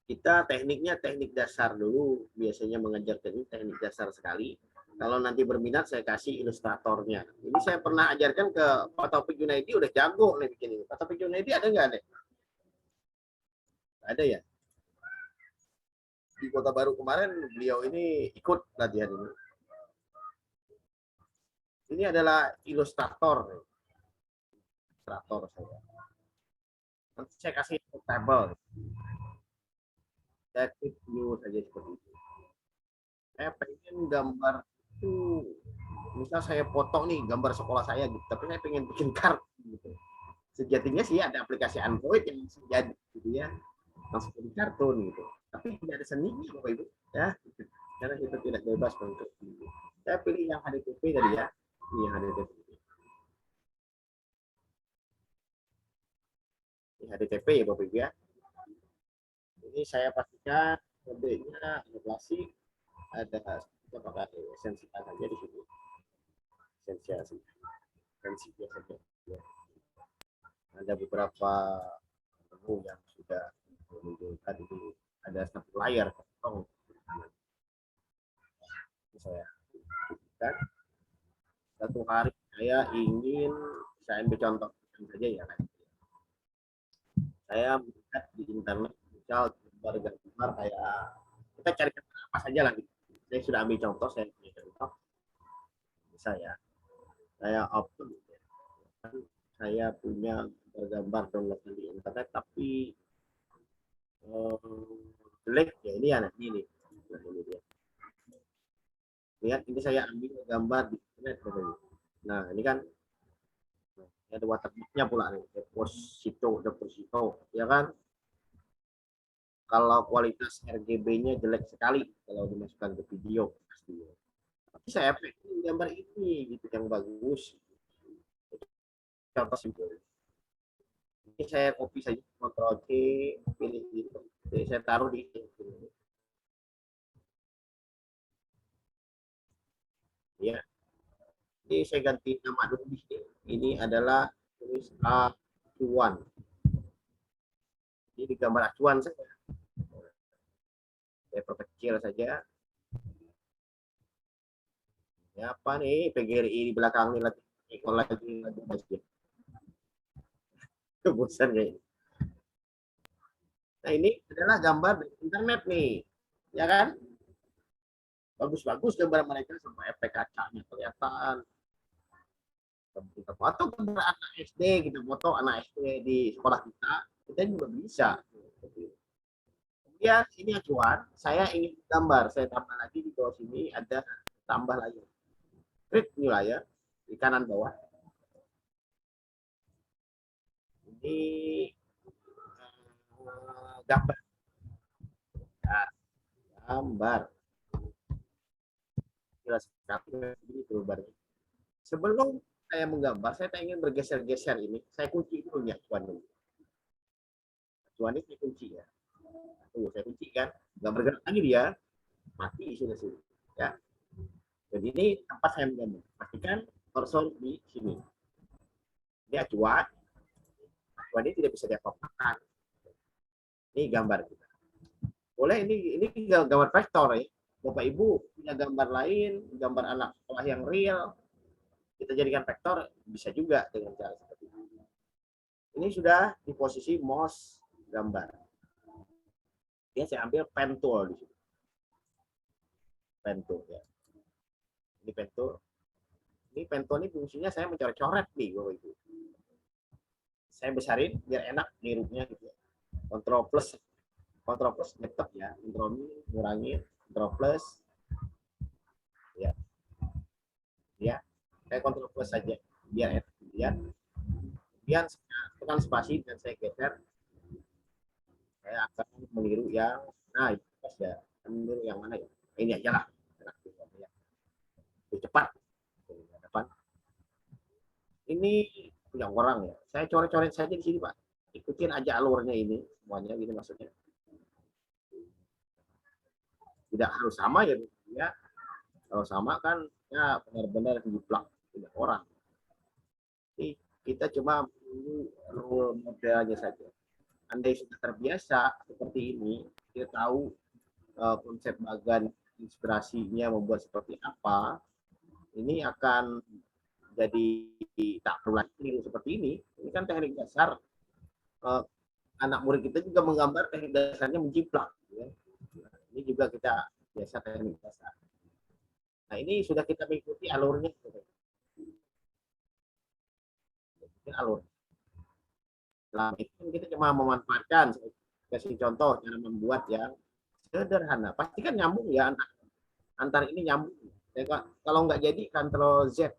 [SPEAKER 1] Kita tekniknya teknik dasar dulu, biasanya mengajar teknik dasar sekali. Kalau nanti berminat saya kasih ilustratornya. Ini saya pernah ajarkan ke Pak Taufik Junaidi, udah jago nih bikin ini. Pak Taufik Junaidi ada nggak nih? Ada ya? Di Kota Baru kemarin beliau ini ikut latihan ini. Ini adalah ilustrator. Ilustrator saya. Nanti saya kasih table. Saya klik new saja seperti itu. Saya pengen gambar itu, misal saya potong nih gambar sekolah saya gitu, tapi saya pengen bikin kartu gitu. Sejatinya sih ada aplikasi Android yang bisa jadi gitu ya, langsung jadi kartun gitu. Tapi tidak ada seninya Bapak Ibu ya. karena kita tidak bebas untuk pilih. Saya pilih yang HDTP tadi ya. Ini yang HDTP. Ini HDTP ya Bapak Ibu ya. Ini saya pastikan modelnya ada klasik, ada kita pakai esensial saja di sini. Esensial saja. Ya. Ada beberapa menu yang sudah menunjukkan itu ada satu layar kosong. Saya kan satu hari saya ingin saya ambil contoh saja ya kan. Saya melihat di internet misal gambar kayak kita cari apa saja lah gitu. Saya sudah ambil contoh, saya punya contoh. Saya open saya punya gambar download di internet tapi jelek ya ini ya ini dia. Lihat ini saya ambil gambar di internet. Nah ini kan ada watermarknya pula nih, deposito ya kan. Kalau kualitas RGB-nya jelek sekali kalau dimasukkan ke video pasti. Tapi saya efektif gambar ini gitu yang bagus. Contoh simpel. Ini saya copy saja, Ctrl C, pilih itu, jadi saya taruh di sini. Ya. Ini saya ganti nama dulu di sini. Ini adalah tulis acuan. Ini gambar acuan saja. Saya perkecil saja. Ya, apa nih PGRI di belakang ini lagi lagi kebosan kayak ini. Nah ini adalah gambar dari internet nih, ya kan? Bagus-bagus gambar mereka sampai efek kacanya kelihatan. Kita foto gambar anak SD, kita foto anak SD di sekolah kita juga bisa. Kemudian ini acuan, saya ingin gambar, saya tambah lagi di bawah sini ada tambah lagi. Klik new layer di kanan bawah. Ini gambar. Ya, gambar. Jelas sekali ini gambarnya. Sebelum saya menggambar, saya ingin bergeser-geser ini. Saya kunci dulu ya acuan ini. Acuan ini saya kunci ya. Tuh, saya kunci kan. Nggak bergerak lagi dia. Mati sudah sini. Ya. Jadi ini tempat saya menggambar. Pastikan kursor di sini. Ini acuan. Acuan ini tidak bisa diapa-apakan. Ini gambar kita. Boleh ini gambar vektor ya. Bapak Ibu punya gambar lain, gambar anak sekolah yang real, kita jadikan vektor bisa juga dengan cara seperti ini. Ini sudah di posisi mouse gambar. Ya, saya ambil pen tool di sini. Pen tool ya. Ini pen tool. Ini pen tool ini fungsinya saya mencoret-coret nih Bapak Ibu. Saya besarin biar enak nirunya gitu. Ctrl plus laptop ya. Ctrl kurangi, Ctrl plus. Ya. Ya. Saya Ctrl plus saja biar enak dilihat. Kemudian tekan spasi dan saya geser. Saya akan meniru yang nah itu pas ya. Meniru yang mana ya? Ini aja lah. Lebih cepat. Ini punya orang ya. Saya coret-coret saja di sini, Pak. Ikutin aja alurnya ini semuanya gitu maksudnya. Tidak harus sama ya, ya. Kalau sama kan ya benar-benar diplak punya orang. Jadi kita cuma rule modelnya saja. Andai sudah terbiasa seperti ini, kita tahu konsep bagan inspirasinya membuat seperti apa, ini akan jadi tak perlu lagi seperti ini. Ini kan teknik dasar. Anak murid kita juga menggambar teknik dasarnya menjiplak. Ya. Ini juga kita biasa teknik dasar. Nah ini sudah kita mengikuti alurnya. Alur. Selama itu kita cuma memanfaatkan. Saya kasih contoh cara membuat yang sederhana. Pasti kan nyambung ya antar ini nyambung. Kalau nggak jadi Ctrl Z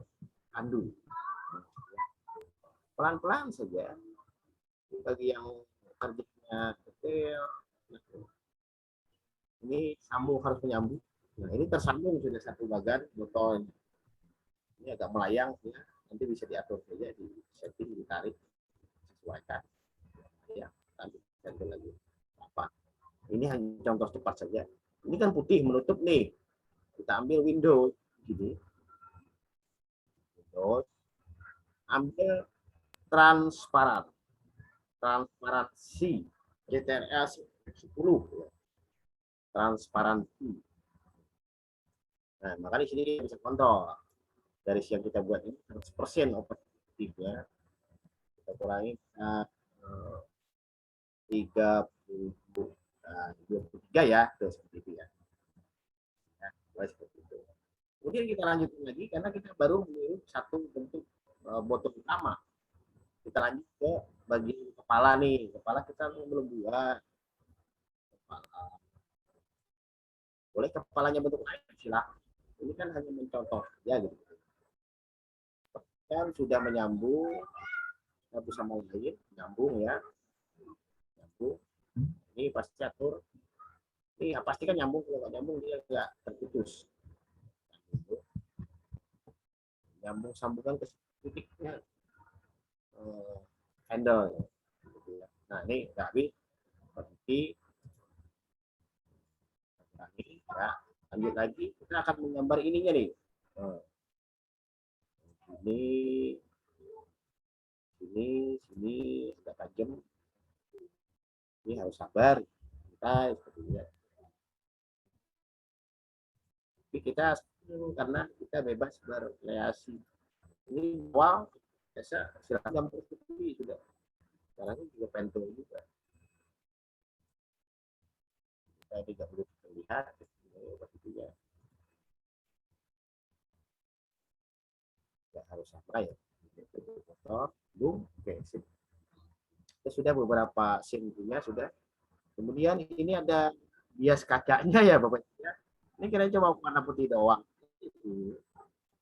[SPEAKER 1] undo. Pelan-pelan saja. Bagi yang kerjanya detail, ini sambung harus menyambung. Nah, ini tersambung sudah satu bagan botol. Ini agak melayang ya. Nanti bisa diatur saja, di setting, ditarik, sesuaikan. Ya, lanjut lagi. Apa? Ini hanya contoh cepat saja. Ini kan putih menutup nih. Kita ambil Windows gini. Windows. Ambil transparan. Transparansi. CTRL 10. Ya. Transparansi. Nah, maka di sini kita bisa kontrol. Dari yang kita buat ini 100% operatif ya. Kita kurangi 23 ya, tuh seperti itu ya. Nah, seperti itu. Kemudian kita lanjutkan lagi karena kita baru meniru satu bentuk botol utama. Kita lanjut ke bagian kepala nih. Kepala kita belum buat. Kepala. Boleh kepalanya bentuk lain silakan. Ini kan hanya mencontoh ya gitu. Kan sudah menyambung satu sama lain, nyambung ya. Nyambung. Ini pasti atur. Ini pasti kan nyambung, kalau nggak nyambung dia nggak terputus. Nyambung sambungan ke titiknya handle. Nah ini nggak habis. Berarti ya. Lanjut lagi, kita akan menggambar ininya nih. Sini agak tajam. Ini harus sabar. Kita sepertinya. Tapi kita karena kita bebas berkreasi. Ini wow, biasa silakan seperti sudah. Sekarang ini juga pentul juga. Kita tidak perlu terlihat pastinya. Ya harus sama ya. Boom, oke, sip. Kita sudah beberapa scene punya sudah. Kemudian ini ada bias kacanya ya Bapak. Ini kira cuma warna putih doang.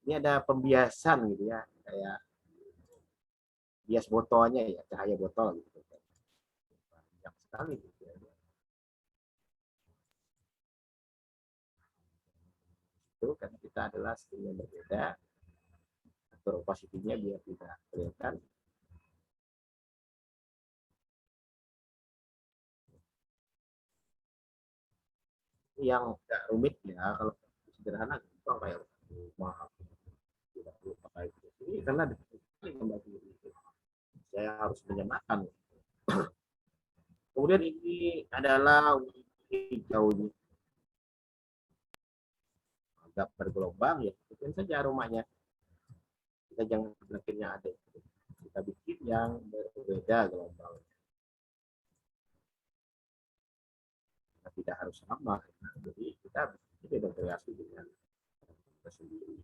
[SPEAKER 1] Ini ada pembiasan gitu ya, kayak bias botolnya ya, cahaya botol gitu. Banyak sekali gitu ya. Itu karena kita adalah scene yang berbeda. Atur opacity-nya biar tidak kelihatan. Yang tidak rumit ya, kalau sederhana gampang kayak rumah tidak perlu pakai ini karena saya harus menyematkan. Kemudian ini adalah hijaunya agak bergelombang ya, bikin saja rumahnya. Kita jangan bikinnya ada, kita bikin yang berbeda gelombang. Tidak harus sama, jadi kita bisa berkreasi dengan kita sendiri.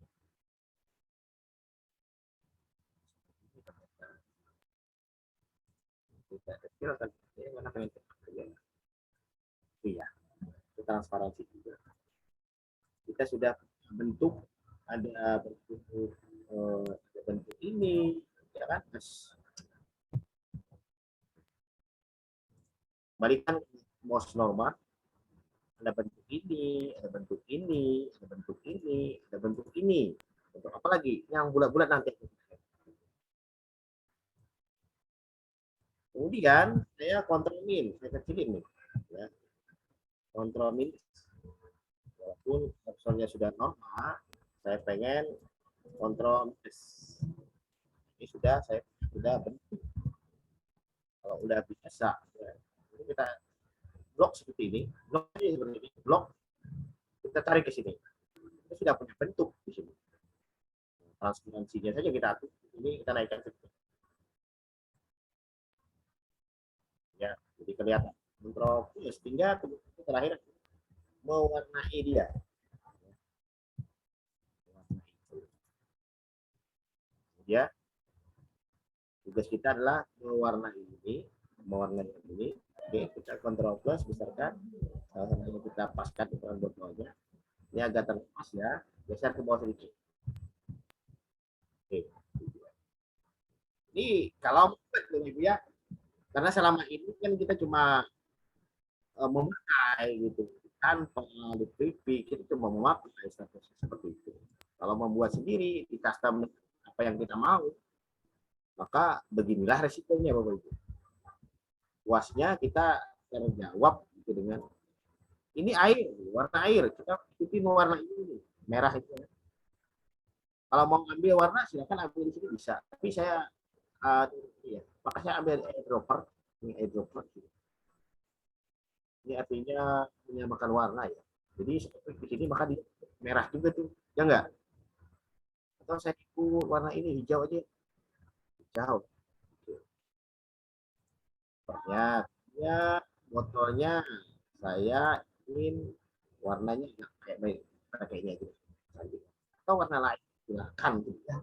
[SPEAKER 1] Kita kecil kan, mana pengen cepat. Iya, itu transparansi juga. Kita sudah bentuk ada bentuk ini, ya kan? Balikan mouse normal. Ada bentuk ini, ada bentuk ini, ada bentuk ini, ada bentuk ini. Bentuk apa lagi? Yang bulat-bulat nanti. Kemudian saya kontrol min, saya kecilin nih. Ya. Kontrol min, walaupun kursornya sudah normal, saya pengen kontrol S. Ini sudah saya sudah bentuk. Kalau udah biasa, ya. Ini kita blok seperti ini, blok kita tarik ke sini. Kita sudah punya bentuk di sini. Transparansinya saja kita atur. Ini kita naikkan sedikit. Ya, jadi kelihatan. Kontrol plus hingga terakhir mewarnai dia. Ya, tugas kita adalah mewarnai ini. Oke, kita kontrol plus besarkan, kita paskan ukuran botolnya. Ini agak terlepas ya, geser ke bawah sedikit. Oke. Ini kalau Ibu ya, karena selama ini kan kita cuma memakai gitu. tanpa dipilih, kita cuma memakai statusnya seperti itu. Kalau membuat sendiri di custom apa yang kita mau, maka beginilah resikonya Bapak Ibu. Puasnya kita terjawab gitu dengan ini air, warna air, kita ikuti warna ini, merah itu. Kalau mau ambil warna silakan ambil di sini bisa. Tapi saya ya, maka saya ambil eyedropper, ini eyedropper. Ini artinya menyamakan warna ya. Jadi seperti di sini maka di merah juga tuh, ya enggak? Atau saya ikut warna ini hijau aja, hijau. Banyak ya botolnya saya ingin warnanya kayak pakainya gitu. Atau warna lain silakan gitu ya.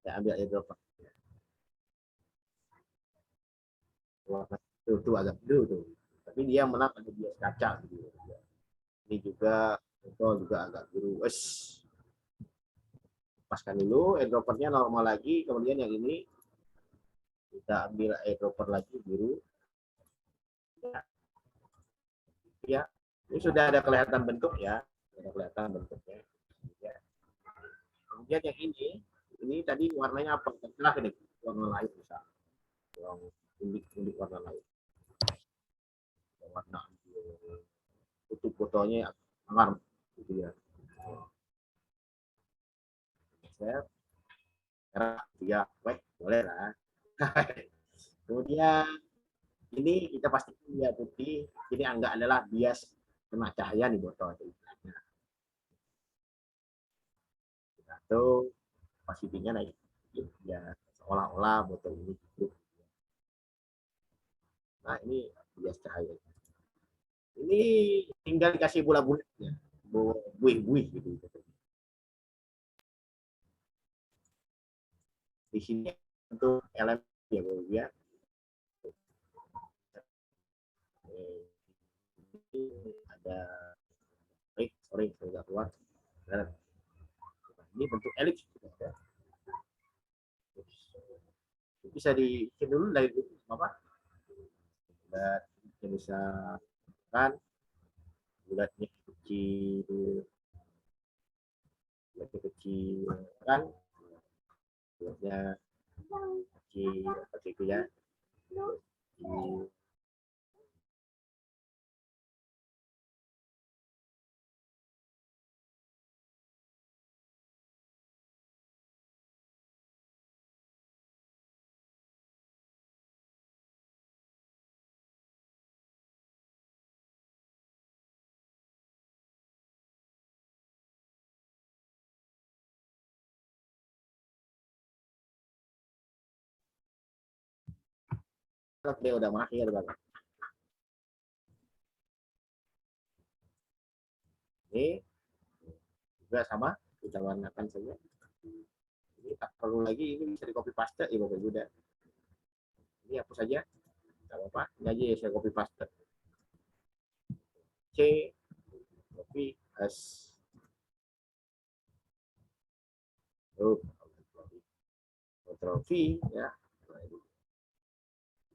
[SPEAKER 1] Saya ambil eyedropper. Warna itu agak biru tuh. Tapi dia menang ada bias kaca gitu. Ini juga botol juga agak biru. Lepaskan dulu eyedroppernya normal lagi, kemudian yang ini kita ambil eyedropper lagi biru. Ya, ini sudah ada kelihatan bentuk ya, sudah kelihatan bentuknya. Ya. Kemudian yang ini tadi warnanya apa? Terserah ini warna lain bisa, yang unik warna lain. Warna tutup fotonya hangat gitu ya. Saya ya, baik boleh lah. Kemudian ini kita pastikan dia putih, jadi enggak adalah bias kena cahaya di botol. Itu posisinya naik, ya seolah-olah botol ini hidup. Nah ini bias cahaya. Ini tinggal dikasih bola-bola, buih-buih gitu. Di sini untuk elemen ya Bu ya. Ada sorry sudah keluar. Ini bentuk elips ya. Bisa di dulu dari apa? Dan bisa kan bulatnya kecil kan bulatnya kecil seperti itu ya. Dia udah mahir banget. Ini juga sama, kita warnakan saja. Ini tak perlu lagi, ini bisa di copy paste ya Bapak Ibu. Ini hapus saja, tidak apa-apa. Ini aja ya saya copy paste. C, copy as. Ctrl V ya.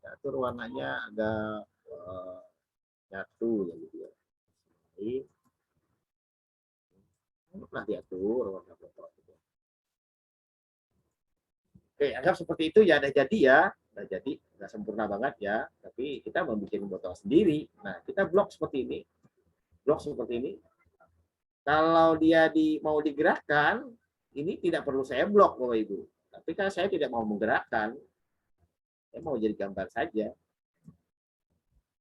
[SPEAKER 1] Kita atur warnanya agak nyatu ya gitu ya. Jadi nah diatur warna botol. Oke, anggap seperti itu ya, udah jadi ya. Udah jadi, nggak sempurna banget ya. Tapi kita membuat botol sendiri. Nah, kita blok seperti ini. Blok seperti ini. Kalau dia mau digerakkan, ini tidak perlu saya blok Bapak Ibu. Tapi kalau saya tidak mau menggerakkan, saya mau jadi gambar saja.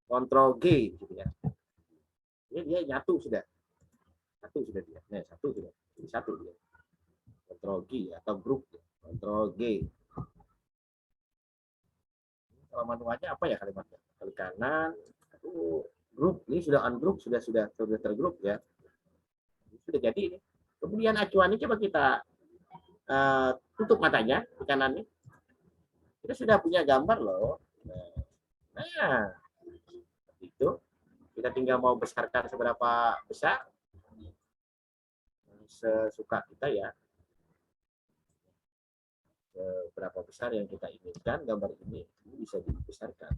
[SPEAKER 1] Ctrl G gitu ya. Ini dia nyatu sudah. Satu sudah dia. Nah, satu sudah. Ini satu dia. Ctrl G atau grup. Ctrl G. Kalau manualnya apa ya kalimatnya? Klik kanan. Grup. Ini sudah ungroup, sudah tergrup ya. Sudah jadi ini. Kemudian acuannya coba kita tutup matanya di kanannya. Kita sudah punya gambar loh. Nah, itu kita tinggal mau besarkan seberapa besar sesuka kita ya. Seberapa besar yang kita inginkan gambar ini bisa dibesarkan.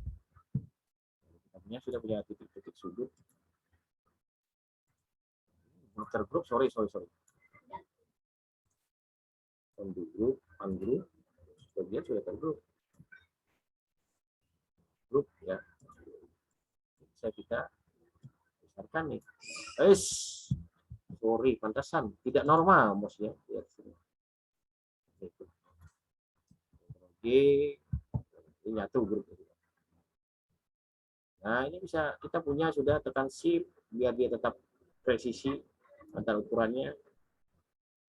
[SPEAKER 1] Namanya sudah punya titik-titik sudut. tergroup, sorry. Ungroup, kemudian sudah tergroup. Grup ya. Bisa kita besarkan nih. Sorry, pantasan tidak normal maksudnya. Oke, ini nyatu grup. Nah, ini bisa kita punya sudah tekan shift biar dia tetap presisi antar ukurannya.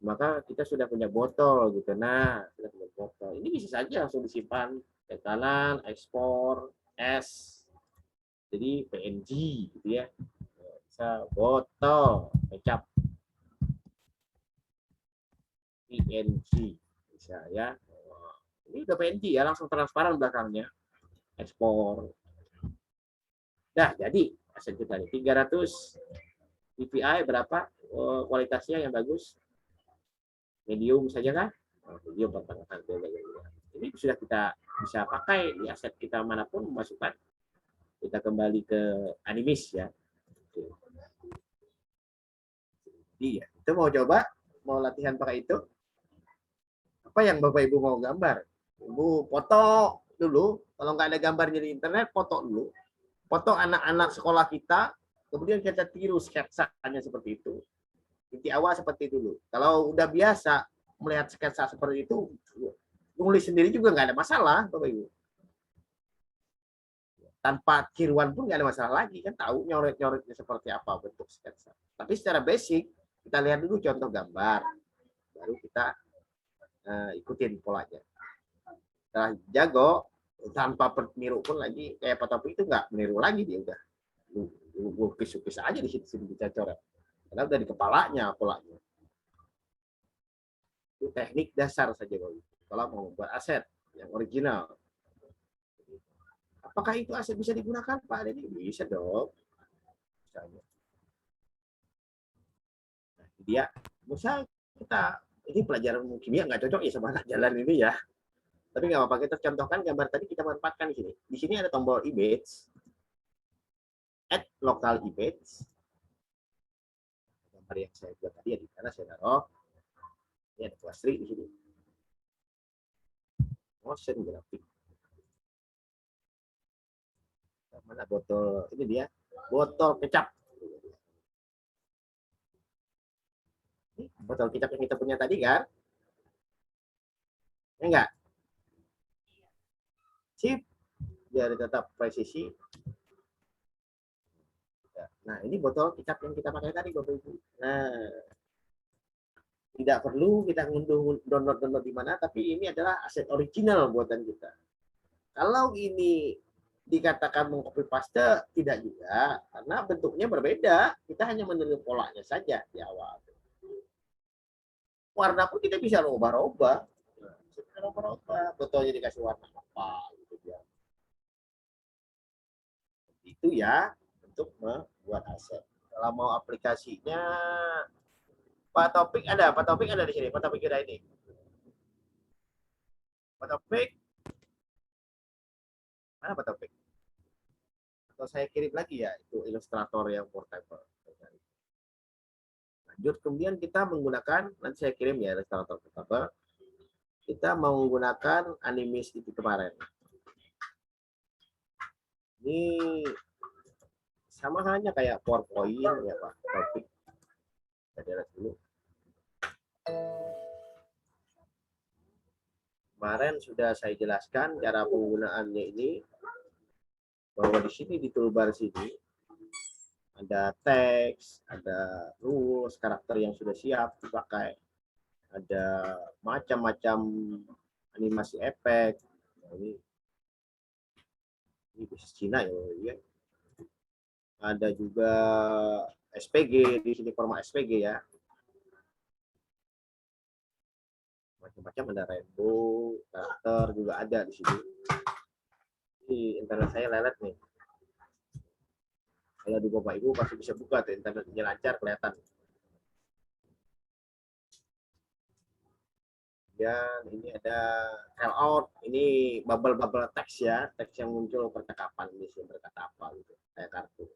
[SPEAKER 1] Maka kita sudah punya botol gitu. Nah, sudah punya botol. Ini bisa saja langsung disimpan ke kanan, ekspor, S. Jadi PNG gitu ya. Bisa botol kecap. PNG bisa ya. Ini udah PNG ya, langsung transparan belakangnya. Ekspor. Nah, jadi aset kita nih 300 dpi berapa kualitasnya yang bagus? Medium saja kan? Medium pertengahan. Ini sudah kita bisa pakai di aset kita manapun memasukkan. Kita kembali ke Animis ya. Iya, itu mau coba, mau latihan pakai itu. Apa yang Bapak Ibu mau gambar? Ibu foto dulu, kalau nggak ada gambarnya di internet, foto dulu. Foto anak-anak sekolah kita, kemudian kita tiru sketsanya seperti itu. Inti awal seperti itu dulu. Kalau udah biasa melihat sketsa seperti itu, nulis sendiri juga nggak ada masalah, Bapak Ibu. Tanpa tiruan pun nggak ada masalah lagi, kan tahu nyoret-nyoretnya seperti apa bentuk sketsa. Tapi secara basic, kita lihat dulu contoh gambar, baru kita ikutin polanya. Setelah jago, tanpa meniru pun lagi, kayak Pak Topik itu nggak meniru lagi, dia udah lukis-lukis aja di situ bisa coret. Karena udah di kepalanya polanya. Itu teknik dasar saja kalau mau membuat aset yang original. Apakah itu aset bisa digunakan, Pak Denny? Bisa dong. Misalnya. Nah, dia, misal kita ini pelajaran kimia nggak cocok ya sama anak jalan ini ya. Tapi nggak apa-apa, kita contohkan gambar tadi kita manfaatkan di sini. Di sini ada tombol image, add local image. Gambar yang saya buat tadi ya di sana saya taruh. Ini ada klastri di sini. Motion graphic. Mana botol? Ini dia, botol kecap. Ini botol kecap yang kita punya tadi kan? Enggak? Sip, biar tetap presisi. Nah, ini botol kecap yang kita pakai tadi, Bapak Ibu. Nah, tidak perlu kita download di mana, tapi ini adalah aset original buatan kita. Kalau ini dikatakan mengcopy paste, tidak juga, karena bentuknya berbeda. Kita hanya meniru polanya saja di awal. Warna pun kita bisa rubah-rubah. Botolnya dikasih warna apa gitu ya. Itu ya untuk membuat aset. Kalau mau aplikasinya, Pak Topik ada di sini. Pak Topik ada ini. Pak Topik, mana Pak Topik? Atau saya kirim lagi ya, itu ilustrator yang portable. Lanjut, kemudian kita menggunakan, nanti saya kirim ya ilustrator portable. Kita mau menggunakan Animis itu kemarin. Ini sama halnya kayak PowerPoint ya Pak Topik. Kita lihat dulu. Kemarin sudah saya jelaskan cara penggunaannya ini, bahwa di sini di toolbar sini ada teks, ada rules, karakter yang sudah siap dipakai, ada macam-macam animasi efek. Nah, ini bisnis Cina ya. Ada juga SPG di sini, format SPG ya. Macam-macam, ada rainbow, karakter juga ada di sini. Ini internet saya lelet nih. Kalau di Bapak Ibu pasti bisa buka tuh, internetnya lancar kelihatan. Dan ini ada callout, ini bubble teks ya, teks yang muncul percakapan di sini berkata apa gitu, kayak kartu.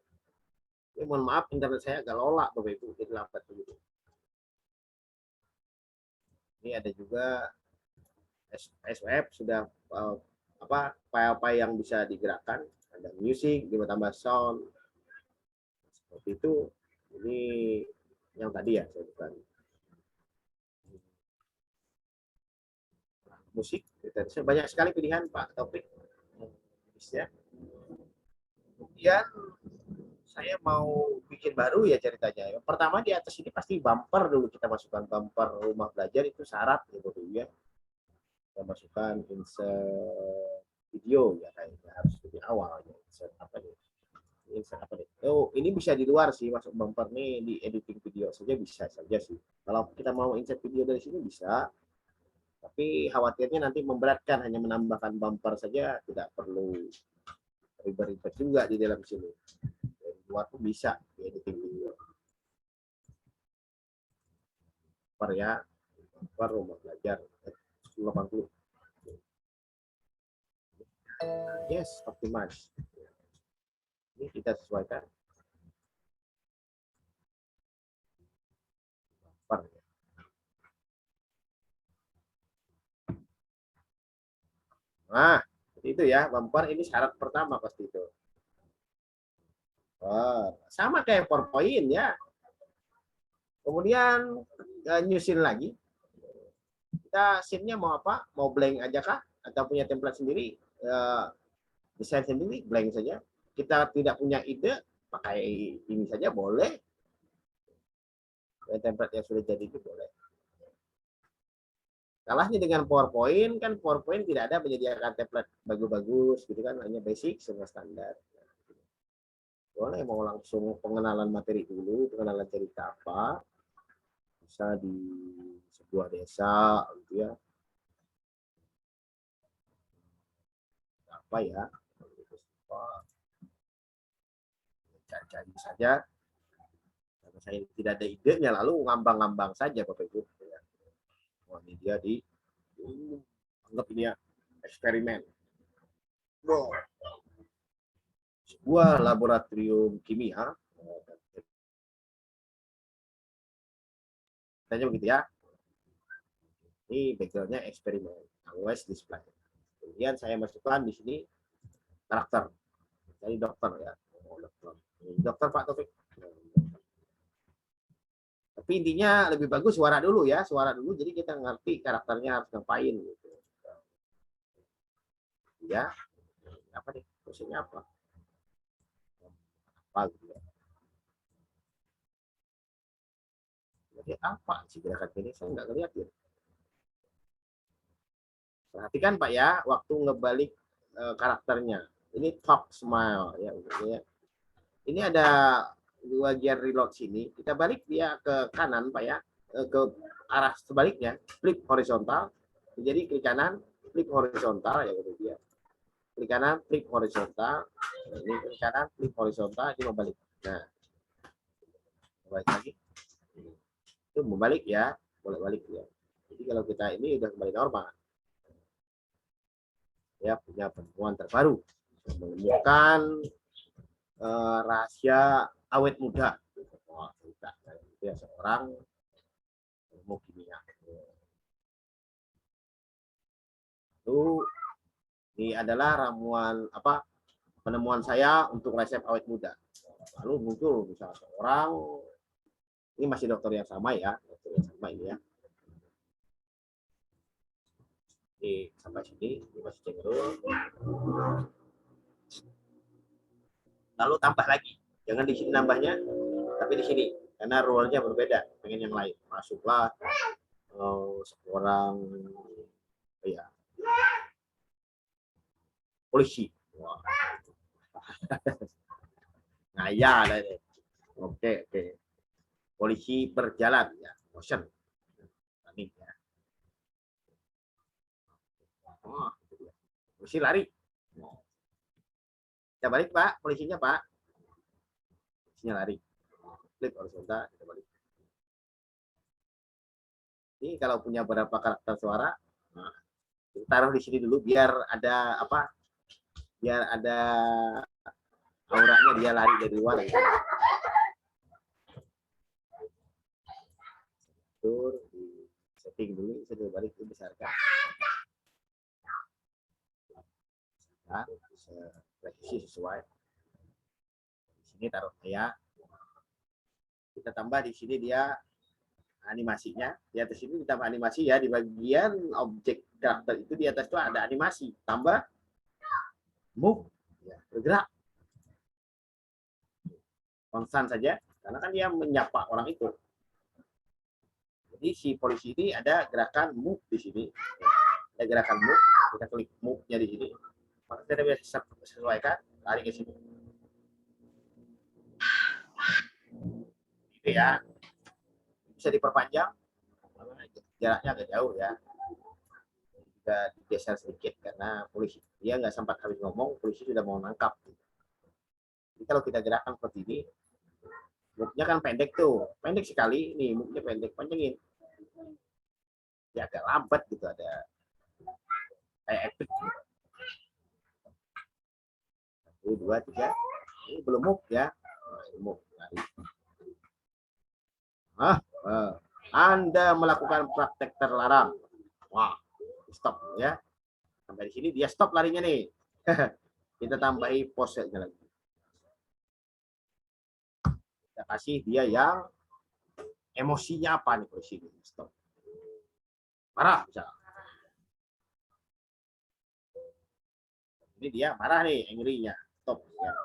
[SPEAKER 1] Ini mohon maaf internet saya agak lola Bapak Ibu, jadi lambat begitu. Ini ada juga SWF sudah file-file yang bisa digerakkan, ada music, ditambah sound. Seperti itu. Ini yang tadi ya, saya bukan. Musik, banyak sekali pilihan Pak Taufik. Ya. Kemudian saya mau bikin baru ya ceritanya. Yang pertama di atas ini pasti bumper dulu kita masukkan, bumper rumah belajar itu syarat ya. Kita masukkan insert video ya, kayaknya harus lebih awal ya. Insert apa nih? Insert apa nih? Oh, ini bisa di luar sih, masuk bumper nih di editing video saja bisa saja sih. Kalau kita mau insert video dari sini bisa. Tapi khawatirnya nanti memberatkan, hanya menambahkan bumper saja, tidak perlu ribet-ribet juga di dalam sini. Dari luar pun bisa di editing video. Bumper ya, bumper rumah belajar 1080. Yes, optimize. Ini kita sesuaikan. Bumper ya. Nah, itu ya, bumper ini syarat pertama pasti itu. Sama kayak PowerPoint ya. Kemudian nyusun lagi. Kita scene-nya mau apa? Mau blank aja kah? Atau punya template sendiri? Desain sendiri, blank saja. Kita tidak punya ide, pakai ini saja boleh. Template yang sudah jadi itu boleh. Salahnya dengan PowerPoint, kan PowerPoint tidak ada menyediakan template bagus-bagus gitu kan, hanya basic semua standar. Boleh mau langsung pengenalan materi dulu, pengenalan cerita apa, bisa di sebuah desa gitu ya. Apa ya? Cari saja. Karena saya tidak ada idenya, lalu ngambang-ngambang saja Bapak Ibu. Wah, ini dia anggap ini ya eksperimen. Sebuah laboratorium kimia. Tanya begitu ya. Ini backgroundnya eksperimen. Always display. Kemudian saya masukkan di sini karakter. Jadi dokter ya. Dokter Pak Taufik. Tapi intinya lebih bagus suara dulu ya, suara dulu. Jadi kita ngerti karakternya harus ngapain gitu. Ya, apa nih? Fungsinya apa? Apa gitu ya? Jadi apa sih gerakan ini? Saya nggak lihat ya. Perhatikan Pak ya, waktu ngebalik karakternya. Ini top smile ya. Ini ada bagian reload sini, kita balik dia ke kanan Pak ya, ke arah sebaliknya, flip horizontal. Jadi klik kanan, flip horizontal ya gitu dia. Klik kanan, flip horizontal. Ini klik kanan, flip horizontal, ini membalik. Nah, balik lagi. Itu membalik ya, bolak-balik ya. Jadi kalau kita ini udah kembali normal. Ya, punya penemuan terbaru, menemukan rahasia awet muda. Wah, tidak. Ya, seorang ilmu kimia. Lalu ini adalah ramuan apa penemuan saya untuk resep awet muda. Lalu muncul misalnya seorang, ini masih dokter yang sama ya, dokter yang sama ini ya. Oke, sampai sini ini masih cenderung. Lalu tambah lagi. Jangan di sini nambahnya, tapi di sini karena role-nya berbeda. Pengen yang lain. Masuklah seorang ya polisi. Wah. Nah ya, oke. Polisi berjalan ya, motion. Ini ya. Oh, polisi lari. Kita balik Pak, polisinya Pak. Polisinya lari. Flip horizontal, kita balik. Ini kalau punya beberapa karakter suara, nah, kita taruh di sini dulu biar ada apa? Biar ada auranya dia lari dari luar. Ya. atur di setting dulu, bisa balik dibesarkan. Nah, presisi sesuai. Di sini taruh ya. Kita tambah di sini dia animasinya. Di atas ini ditambah animasi ya. Di bagian objek karakter itu di atas itu ada animasi. Tambah move, ya, bergerak. Konstan saja, karena kan dia menyapa orang itu. Jadi si polisi ini ada gerakan move di sini. Ada gerakan move, kita klik move-nya di sini. Maka kita bisa sesuaikan, lari ke sini. Gitu ya. Bisa diperpanjang, jaraknya agak jauh ya. Juga digeser sedikit karena polisi dia nggak sempat habis ngomong, polisi sudah mau nangkap. Jadi kalau kita gerakkan seperti ini, move-nya kan pendek tuh, pendek sekali nih, move-nya pendek, panjangin. Ya agak lambat gitu, ada kayak epic. 1, 2, 3, ini belum move ya. Nah, ini move. Anda melakukan praktek terlarang. Wah, stop ya. Sampai di sini dia stop larinya nih. Kita tambahi pose-nya lagi. Kita kasih dia yang emosinya apa nih polisi ini. Stop. Marah misalnya. Ini dia marah nih, angry-nya. Stop. Ya.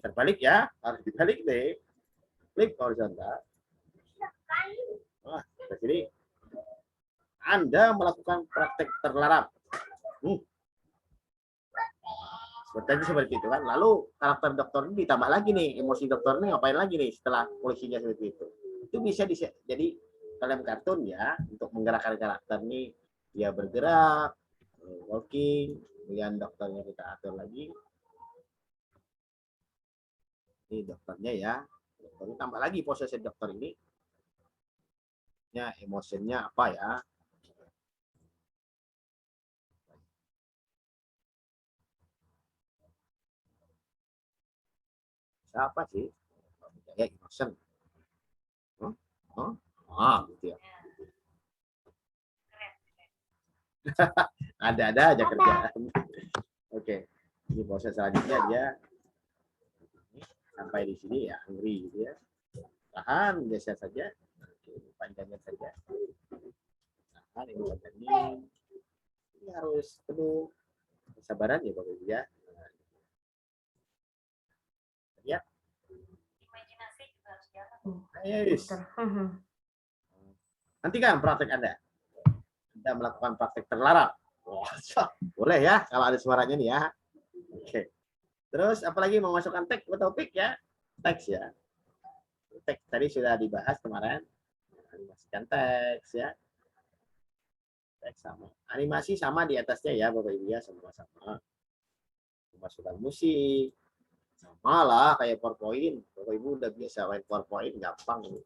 [SPEAKER 1] Terbalik ya, harus dibalik deh. Klik horizontal. Nah, ke sini. Anda melakukan praktek terlarang. Seperti itu kan. Lalu karakter dokter ini ditambah lagi nih, emosi dokter ini ngapain lagi nih setelah polisinya seperti itu. Itu bisa jadi dalam kartun ya, untuk menggerakkan karakter ini dia bergerak, walking, kemudian dokternya kita atur lagi. Ini dokternya ya, dokternya tambah lagi posisi dokter ini. Ya, emosinya apa ya? Siapa sih? Ya, emotion. Gitu ya. Ada aja kerjaan. Oke, ini proses selanjutnya dia sampai di sini ya, angry gitu ya. Tahan, geser saja. Oke, panjangnya saja. Tahan, ini panjangnya. Ini harus penuh kesabaran ya Bapak Ibu ya. Ya.
[SPEAKER 4] Imajinasi juga harus jalan.
[SPEAKER 1] Yes. Nantikan praktek Anda. Anda melakukan praktek terlarang. Wah, boleh ya kalau ada suaranya nih ya. Oke. Terus apalagi memasukkan teks atau topik ya? Teks ya. Teks tadi sudah dibahas kemarin. Animasikan teks ya. Teks sama. Animasi sama di atasnya ya Bapak Ibu ya, sama-sama. Memasukkan musik. Sama lah kayak PowerPoint. Bapak Ibu udah biasa main PowerPoint, gampang.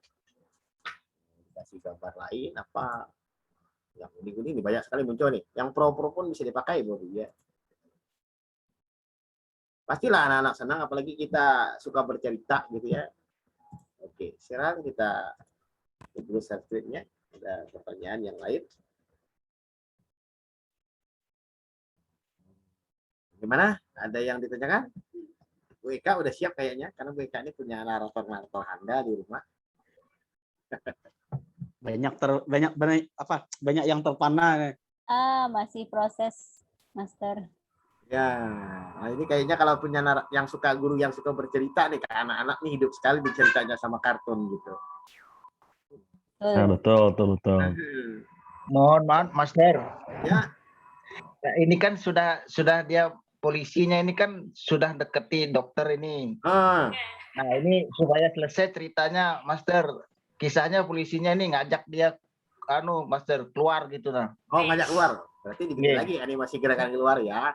[SPEAKER 1] Kasih gambar lain apa? Yang kuning-kuning banyak sekali muncul nih. Yang pro-pro pun bisa dipakai Bapak Ibu ya. Pastilah anak-anak senang, apalagi kita suka bercerita gitu ya. Oke, sekarang kita dulu subscribe-nya. Ada pertanyaan yang lain. Gimana? Ada yang ditanyakan? Bu Eka udah siap kayaknya, karena Bu Eka ini punya narator-narator Anda di rumah.
[SPEAKER 9] banyak yang terpana.
[SPEAKER 11] Masih proses, Master.
[SPEAKER 1] Ya, nah ini kayaknya kalau punya yang suka guru yang suka bercerita nih, kayak anak-anak nih hidup sekali berceritanya sama kartun gitu.
[SPEAKER 2] Nah, betul.
[SPEAKER 8] Mohon maaf, Master.
[SPEAKER 1] Ya.
[SPEAKER 8] Nah, ini kan sudah dia polisinya ini kan sudah deketi dokter ini. Nah, ini supaya selesai ceritanya, Master. Kisahnya polisinya ini ngajak dia Master keluar gitu nah.
[SPEAKER 1] Oh, ngajak keluar. Berarti dibikin lagi animasi gerakan keluar ya.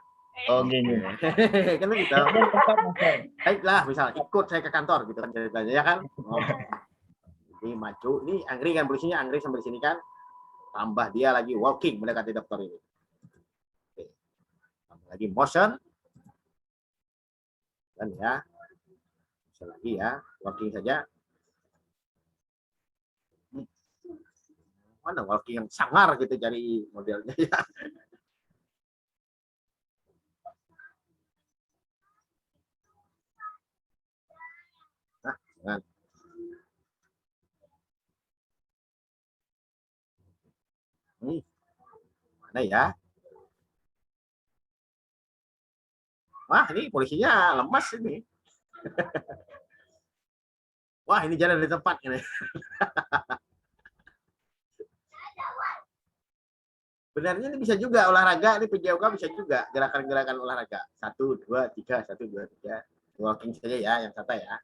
[SPEAKER 8] Oh, gini.
[SPEAKER 1] Kan gitu. Baiklah, misal ikut saya ke kantor gitu kan ceritanya ya kan. Oh. Ini maju, ini angry kan polisinya, angry sampai di sini kan. Tambah dia lagi walking mendekati dokter ini. Oke. Tambah lagi motion. Dan ya. lagi ya, walking saja. Mana walking yang sangar gitu cari modelnya ya. Nah, jangan. Mana ya? Wah, ini polisinya lemas ini. Wah, ini jalan di tempat ini. Sebenarnya ini bisa juga olahraga, ini PJOK bisa juga gerakan-gerakan olahraga. 1, 2, 3, 1, 2, 3. Walking saja ya, yang santai ya.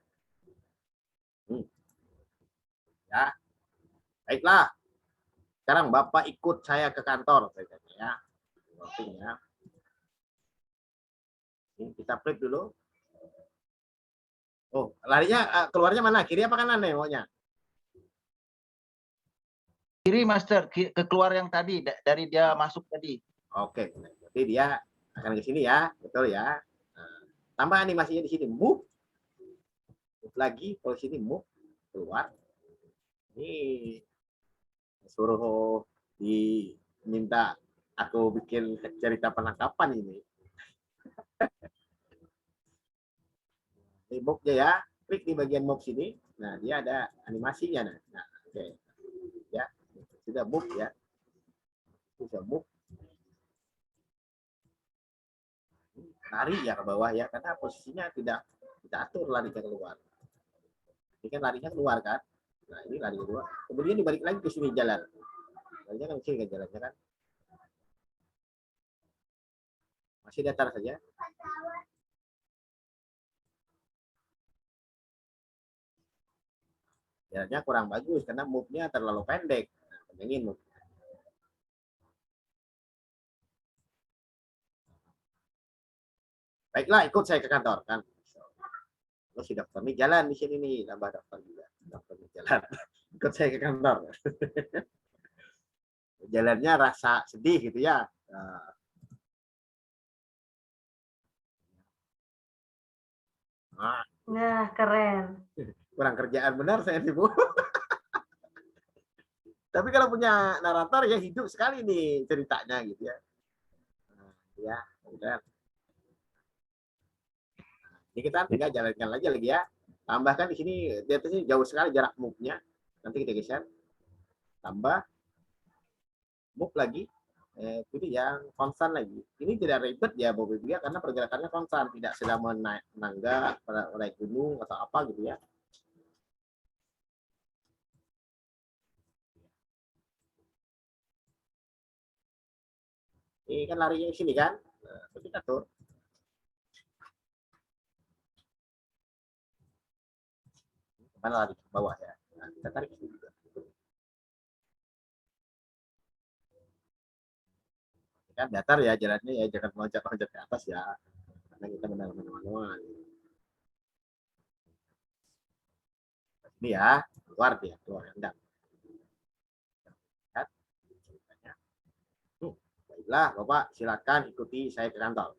[SPEAKER 1] Ya, baiklah. Sekarang Bapak ikut saya ke kantor, ya. Walking ya. Ini kita flip dulu. Oh, larinya keluarnya mana? Kiri apa kanan nih maunya?
[SPEAKER 8] Kiri, Master, ke keluar yang tadi dari dia masuk tadi.
[SPEAKER 1] Oke, berarti dia akan ke sini ya, betul ya. Nah, tambah animasinya di sini, move lagi, kalau sini move keluar. Ini suruh diminta aku bikin cerita penangkapan ini. Ini move-nya ya, klik di bagian move sini. Nah, dia ada animasinya. Nah, oke. Ya, sudah move ya. Sudah move. Lari ya ke bawah ya, karena posisinya tidak kita atur larinya keluar. Ini kan larinya keluar kan. Nah, ini lari kedua. Kemudian dibalik lagi ke sini jalan. Larinya kan sini kan jalannya kan. Masih datar saja. Jalannya kurang bagus karena move-nya terlalu pendek. Nah, pengen move. Baiklah, ikut saya ke kantor kan. Oh, si dokter nih jalan di sini nih, nambah dokter juga. Dokter nih jalan. Ikut saya ke kantor. Jalannya rasa sedih gitu ya.
[SPEAKER 4] Nah, keren.
[SPEAKER 1] Kurang kerjaan benar saya nih, Bu. Tapi kalau punya narator ya hidup sekali nih ceritanya gitu ya. Nah, ya, udah. Ini kita tinggal jalankan lagi ya. Tambahkan di sini, di atas ini jauh sekali jarak move-nya. Nanti kita geser. Tambah. Move lagi. Itu yang konstan lagi. Ini tidak ribet ya, Bapak Ibu ya, karena pergerakannya konstan. Tidak sedang menangga, naik gunung, atau apa gitu ya. Ini kan larinya di sini kan. Nah, kita atur. Mana lari ke bawah ya. Nah, kita tarik sini juga. Kan datar ya jalannya ya, jangan loncat-loncat ke atas ya. Karena kita manual. Ini ya, keluar dia, keluar hendak. Baiklah, Bapak, silakan ikuti saya ke kantor.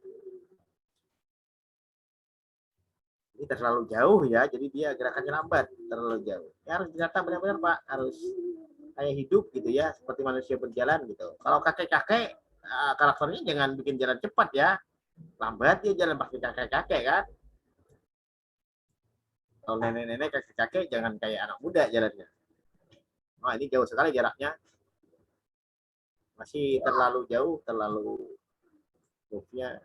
[SPEAKER 1] Ini terlalu jauh ya, jadi dia gerakannya lambat, terlalu jauh. Ya, harus ditata benar-benar Pak, harus kayak hidup gitu ya, seperti manusia berjalan gitu. Kalau kakek-kakek, karakternya jangan bikin jalan cepat ya, lambat dia jalan pasti kakek-kakek kan. Kalau nenek-nenek, kakek-kakek jangan kayak anak muda jalannya. Oh, ini jauh sekali jaraknya. Masih terlalu jauh, terlalu move-nya.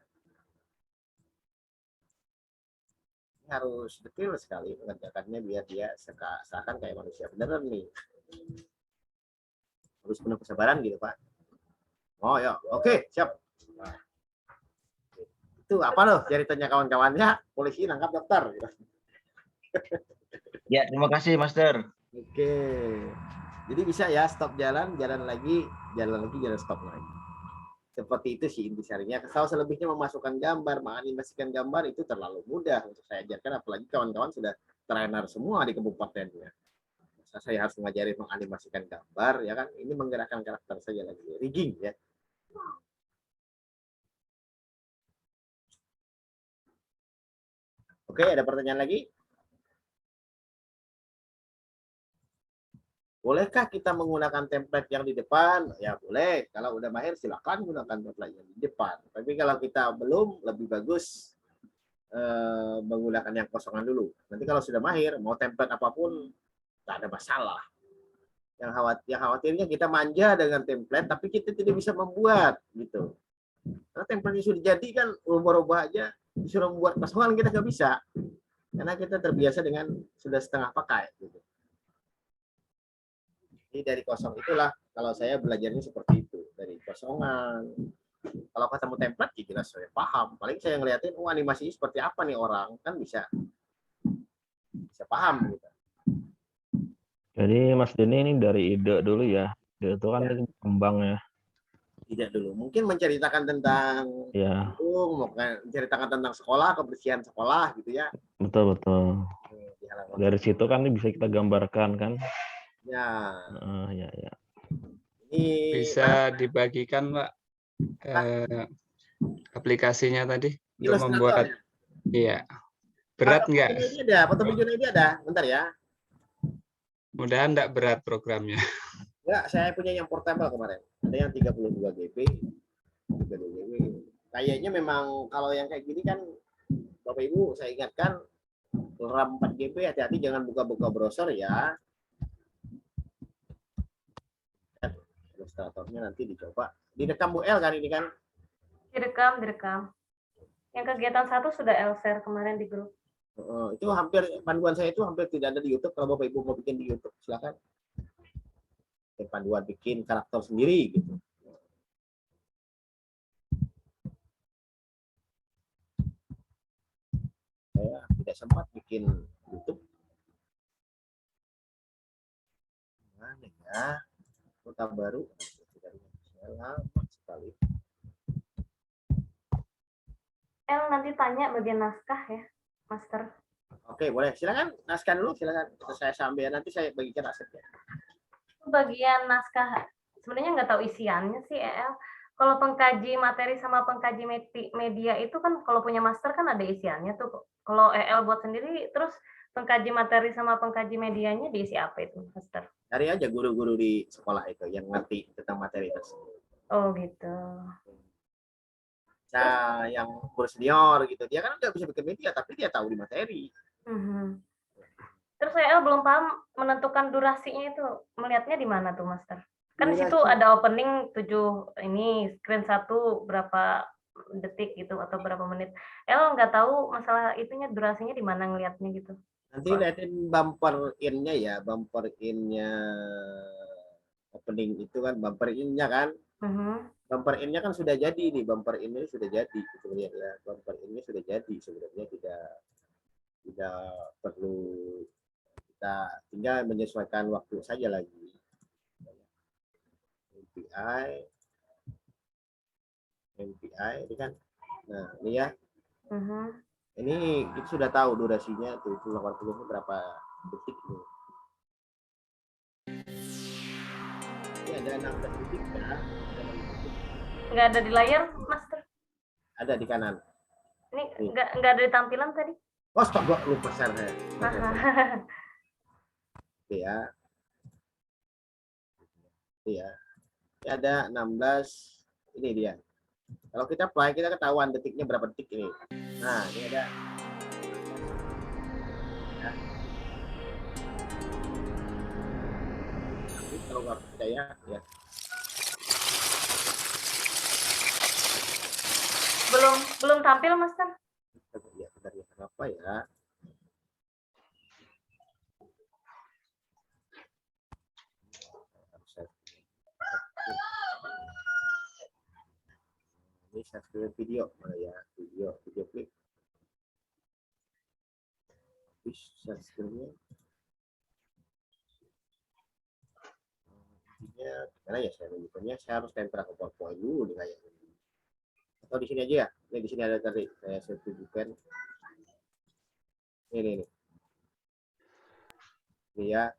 [SPEAKER 1] Harus detail sekali mengerjakannya biar dia seakan kayak manusia beneran nih. Harus penuh kesabaran gitu Pak. Oh ya, oke siap. Nah, itu apa loh ceritanya kawan-kawannya? Polisi nangkap dokter.
[SPEAKER 8] Ya, terima kasih Master.
[SPEAKER 1] Oke. Jadi bisa ya stop jalan, jalan lagi, jalan stop lagi. Seperti itu sih intisarinya. Kalau selebihnya memasukkan gambar, menganimasikan gambar itu terlalu mudah untuk saya ajarkan, apalagi kawan-kawan sudah trainer semua di kabupatennya. Saya harus mengajari menganimasikan gambar, ya kan? Ini menggerakkan karakter saja lagi, rigging ya. Oke, ada pertanyaan lagi? Bolehkah kita menggunakan template yang di depan? Ya boleh. Kalau udah mahir silakan gunakan template yang di depan. Tapi kalau kita belum, lebih bagus menggunakan yang kosongan dulu. Nanti kalau sudah mahir, mau template apapun, nggak ada masalah. Yang khawatirnya kita manja dengan template, tapi kita tidak bisa membuat gitu. Karena template sudah jadi kan, ubah-ubah aja, disuruh membuat kosongan kita nggak bisa. Karena kita terbiasa dengan sudah setengah pakai. Gitu. Jadi dari kosong itulah, kalau saya belajarnya seperti itu. Dari kosongan. Kalau ketemu template, ya jelas saya paham. Paling saya ngeliatin, animasinya seperti apa nih orang. Kan bisa paham gitu.
[SPEAKER 2] Jadi Mas Denny ini dari ide dulu ya. Ide itu kan berkembang ya.
[SPEAKER 1] Tidak dulu. Mungkin menceritakan tentang menceritakan tentang sekolah, kebersihan sekolah gitu ya.
[SPEAKER 2] Betul. Dari situ kan bisa kita gambarkan kan.
[SPEAKER 1] Ya.
[SPEAKER 2] Ya.
[SPEAKER 1] Ini
[SPEAKER 7] bisa dibagikan, Pak, aplikasinya tadi untuk membuat. Iya. Berat nggak?
[SPEAKER 1] Ini ada, foto videonya ini ada. Bentar ya.
[SPEAKER 7] Mudahan enggak berat programnya.
[SPEAKER 1] Enggak, saya punya yang portable kemarin. Ada yang 32 GB. 32 GB. Kayaknya memang kalau yang kayak gini kan, Bapak Ibu saya ingatkan, RAM 4 GB hati-hati jangan buka-buka browser ya. Ilustratornya nanti dicoba. Direkam Bu El kan ini kan?
[SPEAKER 4] Direkam. Yang kegiatan 1 sudah share kemarin di grup.
[SPEAKER 1] Itu hampir panduan saya itu hampir tidak ada di YouTube. Kalau Bapak Ibu mau bikin di YouTube silakan. Panduan bikin karakter sendiri gitu. Saya tidak sempat bikin YouTube. Mana ya? Kota baru. Lama sekali.
[SPEAKER 4] Nanti tanya bagian naskah ya, Master.
[SPEAKER 1] Oke, boleh. Silakan naskah dulu, silakan. Saya sambil nanti saya bagikan asetnya.
[SPEAKER 4] Bagian naskah sebenarnya nggak tahu isiannya sih, El. Kalau pengkaji materi sama pengkaji media itu kan kalau punya master kan ada isiannya tuh. Kalau EL buat sendiri, terus pengkaji materi sama pengkaji medianya diisi apa itu, Master?
[SPEAKER 1] Cari aja guru-guru di sekolah itu yang ngerti tentang materi tersebut.
[SPEAKER 4] Oh gitu.
[SPEAKER 1] Nah, yang guru senior gitu, dia kan nggak bisa bikin media, tapi dia tahu di materi.
[SPEAKER 4] Terus EL belum paham menentukan durasinya itu, melihatnya di mana tuh, Master? Kan di situ ada opening 7 ini screen 1 berapa detik gitu atau berapa menit. Nggak tahu masalah itunya durasinya di mana ngelihatnya gitu.
[SPEAKER 1] Nanti liatin bumper in-nya ya, bumper in-nya opening itu kan bumper in-nya kan. Bumper in-nya kan sudah jadi nih, bumper in-nya sudah jadi gitu lihat ya. Bumper in-nya sudah jadi sebenarnya tidak perlu kita tinggal menyesuaikan waktu saja lagi. MPI ini kan, nah ini ya, ini kita sudah tahu durasinya tuh 80 berapa detik ini. Ini ada 16 detik ya.
[SPEAKER 4] Nggak ada di layar, Master?
[SPEAKER 1] Ada di kanan.
[SPEAKER 4] Ini nggak ada di tampilan tadi?
[SPEAKER 1] Oh, astaga, lupa share saya. Oke ya. Iya. Ini ada 16, ini dia. Kalau kita play, kita ketahuan detiknya berapa detik ini. Nah, ini ada. Ya. Tapi kalau nggak percaya, ya.
[SPEAKER 4] Belum tampil, Master?
[SPEAKER 1] Ya, bentar ya, kenapa ya? Ini share screen video mana ya, video klip. Share screen-nya. Intinya gimana ya saya menunjukkannya? Saya harus tempel ke PowerPoint dulu nih kayaknya. Atau di sini aja ya? Ini di sini ada tadi saya tunjukkan. Ini. Ini ya.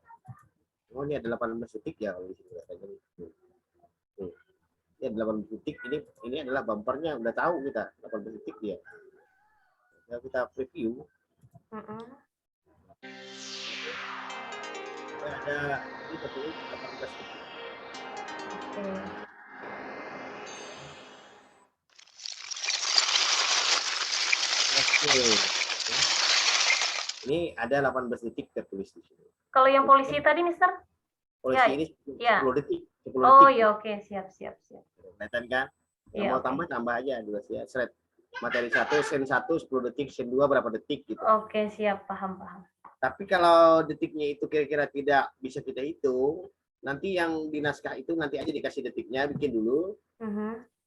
[SPEAKER 1] Oh ini ada 18 detik ya kalau di sini katanya. Ini ada 18 detik. Ini adalah bumpernya, udah tahu kita 18 detik dia. Nah, kita preview. Ada ini betul 18 detik.
[SPEAKER 4] Oke.
[SPEAKER 1] Oke. Ini ada 18 detik tertulis di sini.
[SPEAKER 4] Kalau yang polisi tadi, Mister?
[SPEAKER 1] Polisi
[SPEAKER 4] Ya,
[SPEAKER 1] ini
[SPEAKER 4] ya.
[SPEAKER 1] 10 detik. 10
[SPEAKER 4] Oh
[SPEAKER 1] detik.
[SPEAKER 4] ya, oke, siap.
[SPEAKER 1] Kelihatan kan?
[SPEAKER 4] Iya,
[SPEAKER 1] Mau
[SPEAKER 4] oke.
[SPEAKER 1] tambah aja dulu ya. Seret. Materi 1, sen 1 10 detik, sen 2 berapa detik gitu.
[SPEAKER 4] Oke, siap, paham.
[SPEAKER 1] Tapi kalau detiknya itu kira-kira tidak bisa kita hitung, nanti yang di naskah itu nanti aja dikasih detiknya, bikin dulu.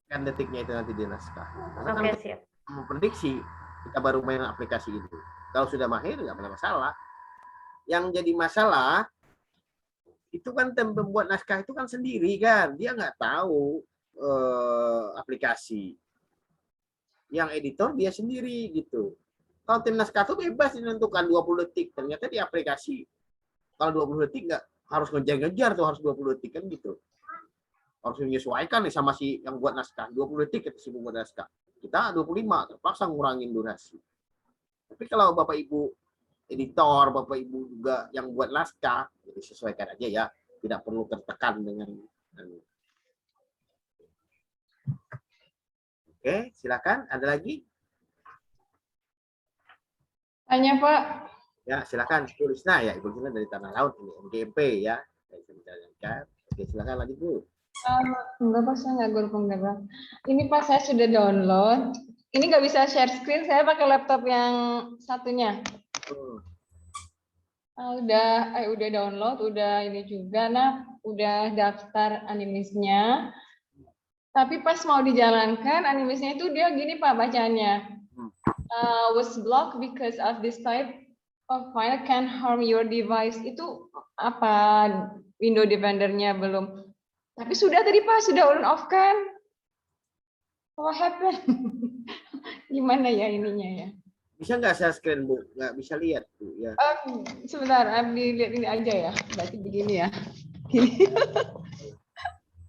[SPEAKER 1] Kan detiknya itu nanti di naskah. Karena
[SPEAKER 4] Oke,
[SPEAKER 1] kan
[SPEAKER 4] siap.
[SPEAKER 1] memprediksi, kita baru main aplikasi itu. Kalau sudah mahir nggak ada masalah. Yang jadi masalah itu kan pembuat naskah itu kan sendiri kan, dia nggak tahu aplikasi. Yang editor dia sendiri gitu. Kalau tim naskah itu bebas menentukan 20 detik, ternyata di aplikasi kalau 20 detik nggak harus ngejar-ngejar tuh, harus 20 detik kan gitu. Harus menyesuaikan nih sama si yang buat naskah, 20 detik kita si pembuat naskah. Kita 25, terpaksa ngurangin durasi. Tapi kalau Bapak Ibu editor, Bapak Ibu juga yang buat naskah, jadi sesuaikan aja ya, tidak perlu tertekan dengan. Oke, silakan. Ada lagi?
[SPEAKER 12] Tanya Pak.
[SPEAKER 1] Ya, silakan Bu Risna ya, Ibu Risna dari Tanah Laut ini, MGMP ya. Oke, silakan lanjut Bu.
[SPEAKER 12] Enggak Pak, saya nggak guru penggerak. Ini Pak, saya sudah download. Ini nggak bisa share screen, saya pakai laptop yang satunya. Udah download, udah ini juga, nah udah daftar animesnya. Tapi pas mau dijalankan animesnya itu dia gini Pak bacanya. Was blocked because of this type of file can harm your device. Itu apa window defendernya belum? Tapi sudah tadi Pak, sudah on off kan? What happened? Gimana ya ininya ya?
[SPEAKER 1] Bisa nggak share screen Bu? Nggak bisa lihat Bu ya.
[SPEAKER 12] Sebentar, dilihat ini aja ya. Berarti begini ya.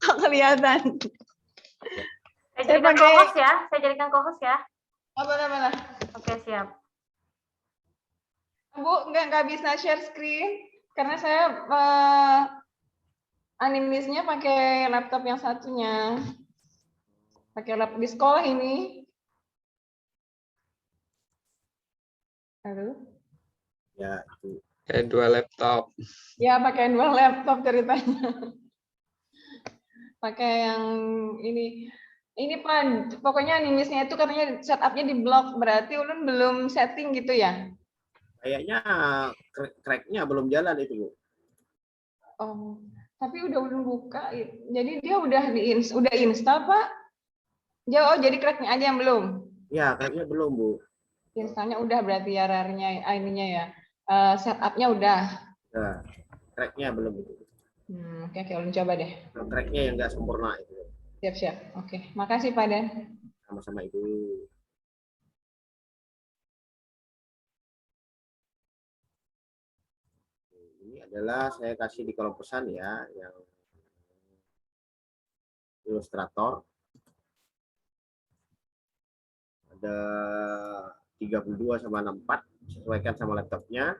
[SPEAKER 12] Kok kelihatan?
[SPEAKER 4] Saya jadikan co-host ya. Saya jadikan co-host ya.
[SPEAKER 12] Mana?
[SPEAKER 4] Oke, siap.
[SPEAKER 12] Bu, nggak bisa share screen karena saya animesnya pakai laptop yang satunya. Pakai laptop di sekolah ini. Halo?
[SPEAKER 1] Ya, itu.
[SPEAKER 7] Dua laptop.
[SPEAKER 12] Ya, pakai 2 laptop ceritanya. Pakai yang ini. Ini Pak, pokoknya animesnya itu katanya setupnya di blok, berarti Ulun belum setting gitu ya?
[SPEAKER 1] Kayaknya crack-nya belum jalan itu Bu.
[SPEAKER 12] Oh, tapi udah Ulun buka, jadi dia udah install Pak? Jadi crack-nya aja yang belum?
[SPEAKER 1] Ya, crack-nya belum Bu.
[SPEAKER 12] Installnya udah berarti ya RAR-nya, ininya ya, setupnya udah.
[SPEAKER 1] Nah, crack-nya belum itu.
[SPEAKER 12] Oke, Ulun coba deh.
[SPEAKER 1] Crack-nya yang nggak sempurna itu.
[SPEAKER 12] Siap. Oke, makasih Pak Dan.
[SPEAKER 1] Sama-sama Ibu. Ini adalah saya kasih di kolom pesan ya, yang ilustrator. Ada 32 sama 64, sesuaikan sama laptopnya.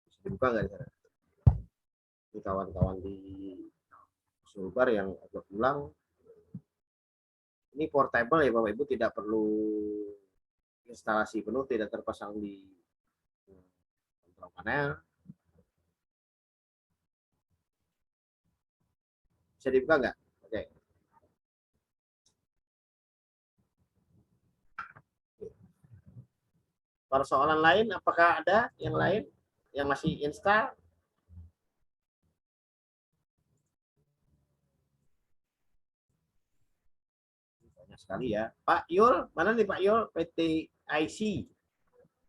[SPEAKER 1] Bisa dibuka nggak di sana? Ini kawan-kawan di Sulbar yang agak ulang. Ini portable ya Bapak Ibu, tidak perlu instalasi penuh, tidak terpasang di kontrol panel. Bisa dibuka nggak? Oke. Persoalan lain, apakah ada yang lain yang masih install? Banyak sekali ya. Pak Yul, mana nih Pak Yul? PT IC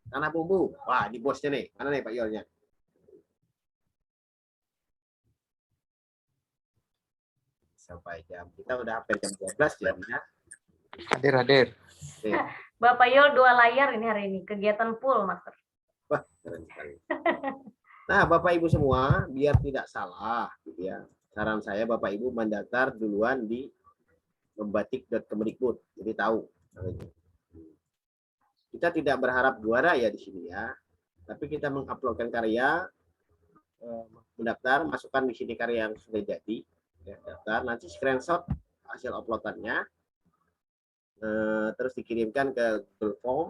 [SPEAKER 1] Tanah Bumbu. Wah, di bosnya nih. Mana nih Pak Yulnya? Sampai jam. Kita udah hampir jam 12 jamnya.
[SPEAKER 7] Hadir.
[SPEAKER 1] Oke.
[SPEAKER 4] Bapak Yul 2 layar ini hari ini. Kegiatan full, Master.
[SPEAKER 1] Wah, keren sekali. Nah, Bapak Ibu semua, biar tidak salah, gitu ya. Saran saya Bapak Ibu mendaftar duluan di membatik.kemdikbud. Jadi tahu. Kita tidak berharap juara ya di sini ya. Tapi kita menguploadkan karya mendaftar, masukkan di sini karya yang sudah jadi, ya, daftar, nanti screenshot hasil uploadannya, terus dikirimkan ke Google Form.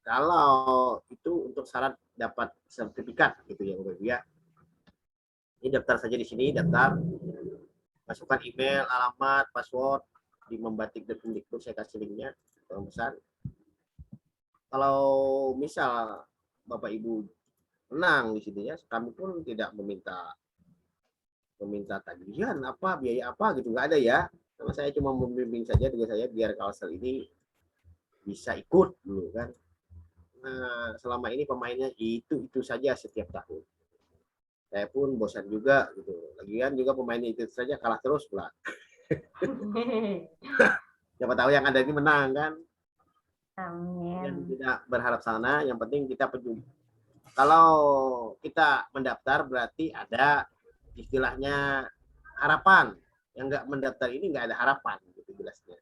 [SPEAKER 1] Kalau itu untuk syarat dapat sertifikat gitu ya Bapak Ibu ya. Ini daftar saja di sini, daftar, masukkan email, alamat, password di membatik.kemdikbud, saya kasih linknya, tolong pesan. Kalau misal Bapak Ibu menang di sini ya, kami pun tidak meminta tagihan apa, biaya apa gitu, nggak ada ya. Karena saya cuma membimbing saja dengan saya biar Kalsel ini bisa ikut dulu kan. Nah, selama ini pemainnya itu saja setiap tahun. Saya pun bosan juga gitu. Lagian juga pemainnya itu saja kalah terus pula. Siapa tahu yang ada ini menang kan.
[SPEAKER 4] Amin.
[SPEAKER 1] Yang tidak berharap sana, yang penting kita pejuang. Kalau kita mendaftar berarti ada istilahnya harapan. Yang nggak mendaftar ini nggak ada harapan gitu jelasnya.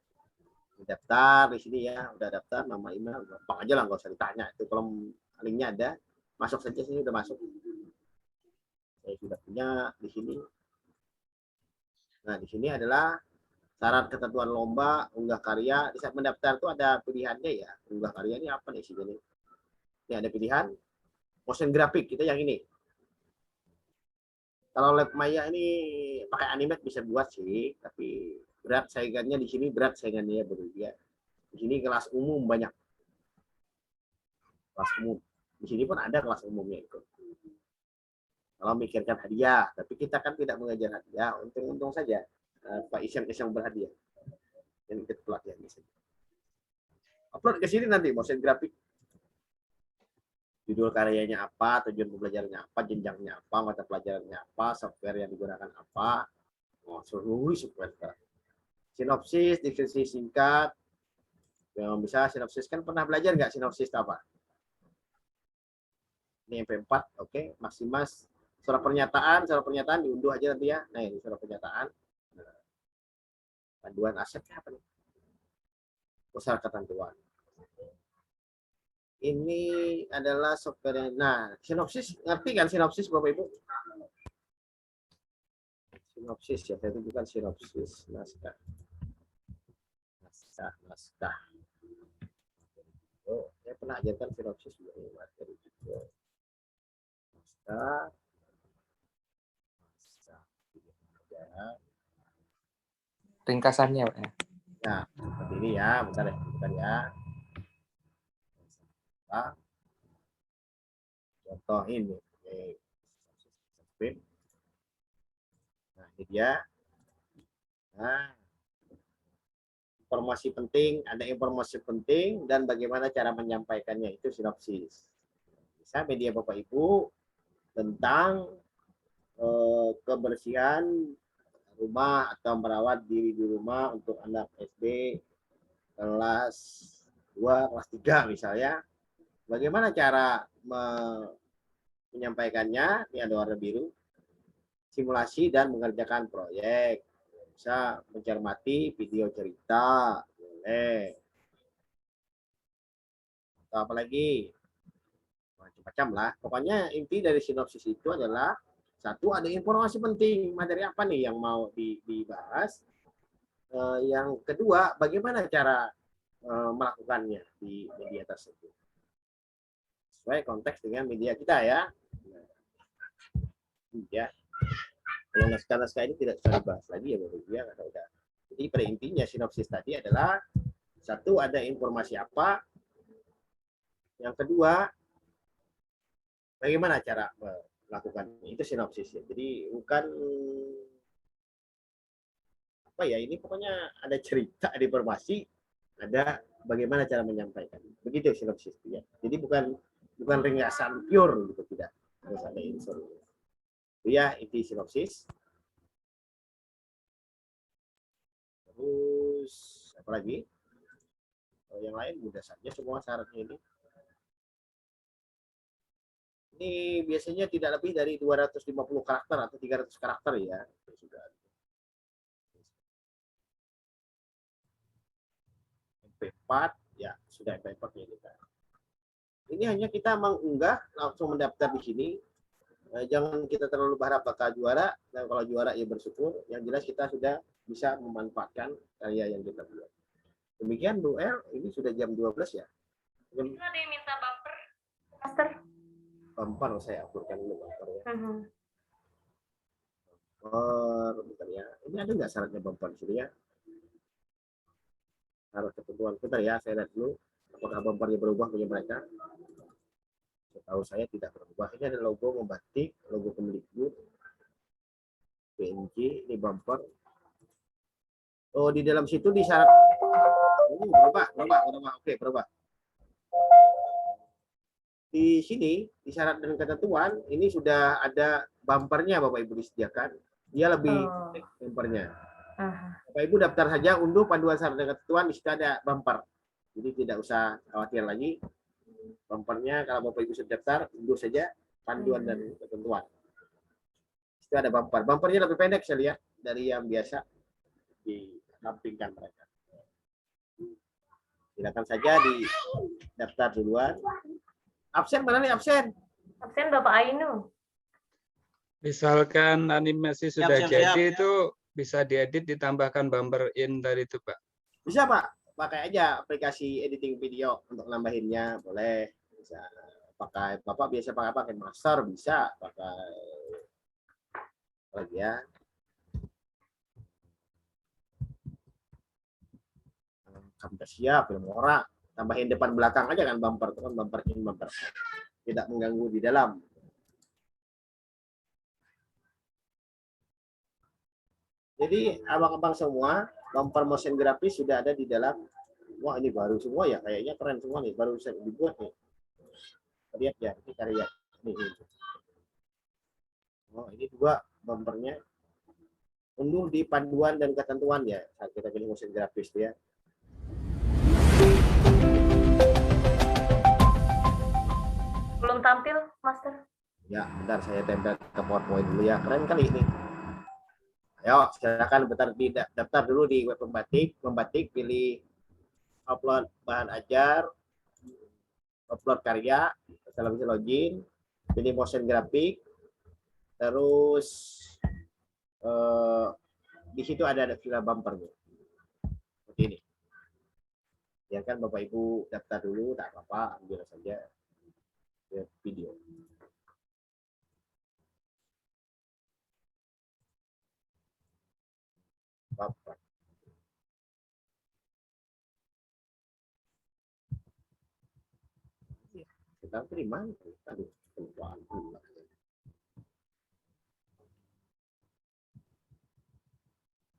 [SPEAKER 1] Mendaftar di sini ya, udah daftar, nama email, gampang aja lah, nggak usah ditanya. Itu kalau linknya ada, masuk saja sini, udah masuk. Saya sudah punya di sini. Nah, di sini adalah syarat ketentuan lomba, unggah karya. Di saat mendaftar itu ada pilihannya ya. Unggah karya ini apa nih sini? Ini ada pilihan motion graphic, kita yang ini. Kalau Lab Maya ini pakai Animate bisa buat sih, tapi berat saingannya di sini, berat saingannya berbeda. Di sini kelas umum banyak. Kelas umum. Di sini pun ada kelas umumnya itu. Kalau mikirkan hadiah, tapi kita kan tidak mengajar hadiah, untung-untung saja Pak Iseng berhadiah. Yang ikut pelatihan di sini. Upload ke sini nanti motion grafik. Judul karyanya apa, tujuan pembelajarannya apa, jenjangnya apa, mata pelajarannya apa, software yang digunakan apa. Oh, seluruh software. Sinopsis, deskripsi singkat. Yang bisa sinopsis, kan pernah belajar nggak sinopsis apa? Ini MP4, oke. Maksimas surat pernyataan diunduh aja nanti ya. Nah, ini surat pernyataan. Panduan aset apa nih? Pusat ketentuan. Ini adalah software. Nah, sinopsis, ngerti kan sinopsis Bapak Ibu? Sinopsis ya, saya tunjukkan sinopsis naskah. Naskah. Oh, saya pernah ajarkan sinopsis juga ini materi juga. Naskah.
[SPEAKER 13] Ringkasannya, Pak ya.
[SPEAKER 1] Nah, seperti ini ya, bentar ya. Nah, contoh ini. Nah, ini dia. Nah, informasi penting, ada informasi penting dan bagaimana cara menyampaikannya, itu sinopsis. Bisa media Bapak Ibu tentang kebersihan rumah atau merawat diri di rumah untuk anak SD kelas 2, kelas 3 misalnya. Bagaimana cara menyampaikannya? Ini ada warna biru. Simulasi dan mengerjakan proyek. Bisa mencermati video cerita. Boleh. Atau apa lagi? Macam-macam lah. Pokoknya inti dari sinopsis itu adalah satu, ada informasi penting, materi apa nih yang mau dibahas. Yang kedua, bagaimana cara melakukannya di media tersebut. Sesuai konteks dengan media kita ya. Ya. Kalau naskah-naskah ini tidak usah dibahas lagi ya Bapak Ibu ya, karena udah. Jadi pada intinya sinopsis tadi adalah satu, ada informasi apa. Yang kedua, bagaimana cara melakukan itu sinopsis ya. Jadi bukan apa ya, ini pokoknya ada cerita, ada informasi, ada bagaimana cara menyampaikan. Begitu sinopsis ya. Jadi bukan ringkasan pure gitu, tidak. Harus ada unsur. Itu ya inti sinopsis. Terus apa lagi? Yang lain mudah saja semua syaratnya ini. Ini biasanya tidak lebih dari 250 karakter atau 300 karakter ya. Sudah. MP4 ya, sudah MP4 ya kita. Ini hanya kita mengunggah, langsung mendaftar di sini. Jangan kita terlalu berharap bakal juara, dan kalau juara ya bersyukur. Yang jelas kita sudah bisa memanfaatkan karya yang kita buat. Demikian Bu R, ini sudah jam 12 ya.
[SPEAKER 4] Itu ada yang minta bumper, Master.
[SPEAKER 1] Bumper saya aturkan dulu bumpernya. Bentar ya. Ini ada nggak syaratnya bumper di sini ya? Syarat ketentuan. Bentar ya, saya lihat dulu. Apakah bumpernya berubah punya mereka? Setahu saya tidak berubah. Ini ada logo membatik, logo pemilik booth, PNG, ini bumper. Oh, di dalam situ di syarat berubah. Oke, berubah. Di sini, di syarat dan ketentuan, ini sudah ada bumpernya Bapak Ibu disediakan. Dia lebih bumpernya. Bapak Ibu daftar saja unduh panduan syarat dan ketentuan, di situ ada bumper. Jadi tidak usah khawatir lagi. Bumpernya kalau Bapak Ibu sudah daftar, unduh saja panduan dan ketentuan. Itu ada bumper. Bumpernya lebih pendek saya lihat dari yang biasa ditampilkan mereka. Silakan saja di daftar duluan. Absen mana nih absen?
[SPEAKER 4] Absen Bapak Ainu.
[SPEAKER 7] Misalkan animasi sudah
[SPEAKER 9] siap,
[SPEAKER 7] jadi
[SPEAKER 9] siap.
[SPEAKER 7] itu bisa diedit ditambahkan bumper in tadi itu Pak.
[SPEAKER 1] Bisa Pak, pakai aja aplikasi editing video untuk nambahinnya boleh. Bisa pakai Bapak biasa pakai Master, bisa pakai lagi ya. Camtasia, Filmora, tambahin depan belakang aja kan bumper, itu kan bumper in bumper out. Tidak mengganggu di dalam. Jadi abang-abang semua bumper motion grafis sudah ada di dalam. Wah ini baru semua ya, kayaknya keren semua nih, baru bisa dibuat nih. Lihat ya, ini karya ini. Oh ini juga bumpernya. Unduh di panduan dan ketentuan ya, saat kita pilih motion grafis ya.
[SPEAKER 4] Belum tampil, Master.
[SPEAKER 1] Ya, bentar saya tempel ke PowerPoint dulu ya. Keren kali ini. Ayo, silakan bentar di daftar dulu di web Membatik, pilih upload bahan ajar, upload karya, setelah bisa login, pilih motion grafik, terus di situ ada file bumper seperti ini. Ya kan Bapak Ibu daftar dulu, tak apa-apa, ambil saja video. Bumper. Kita terima, aduh, kelupaan pula.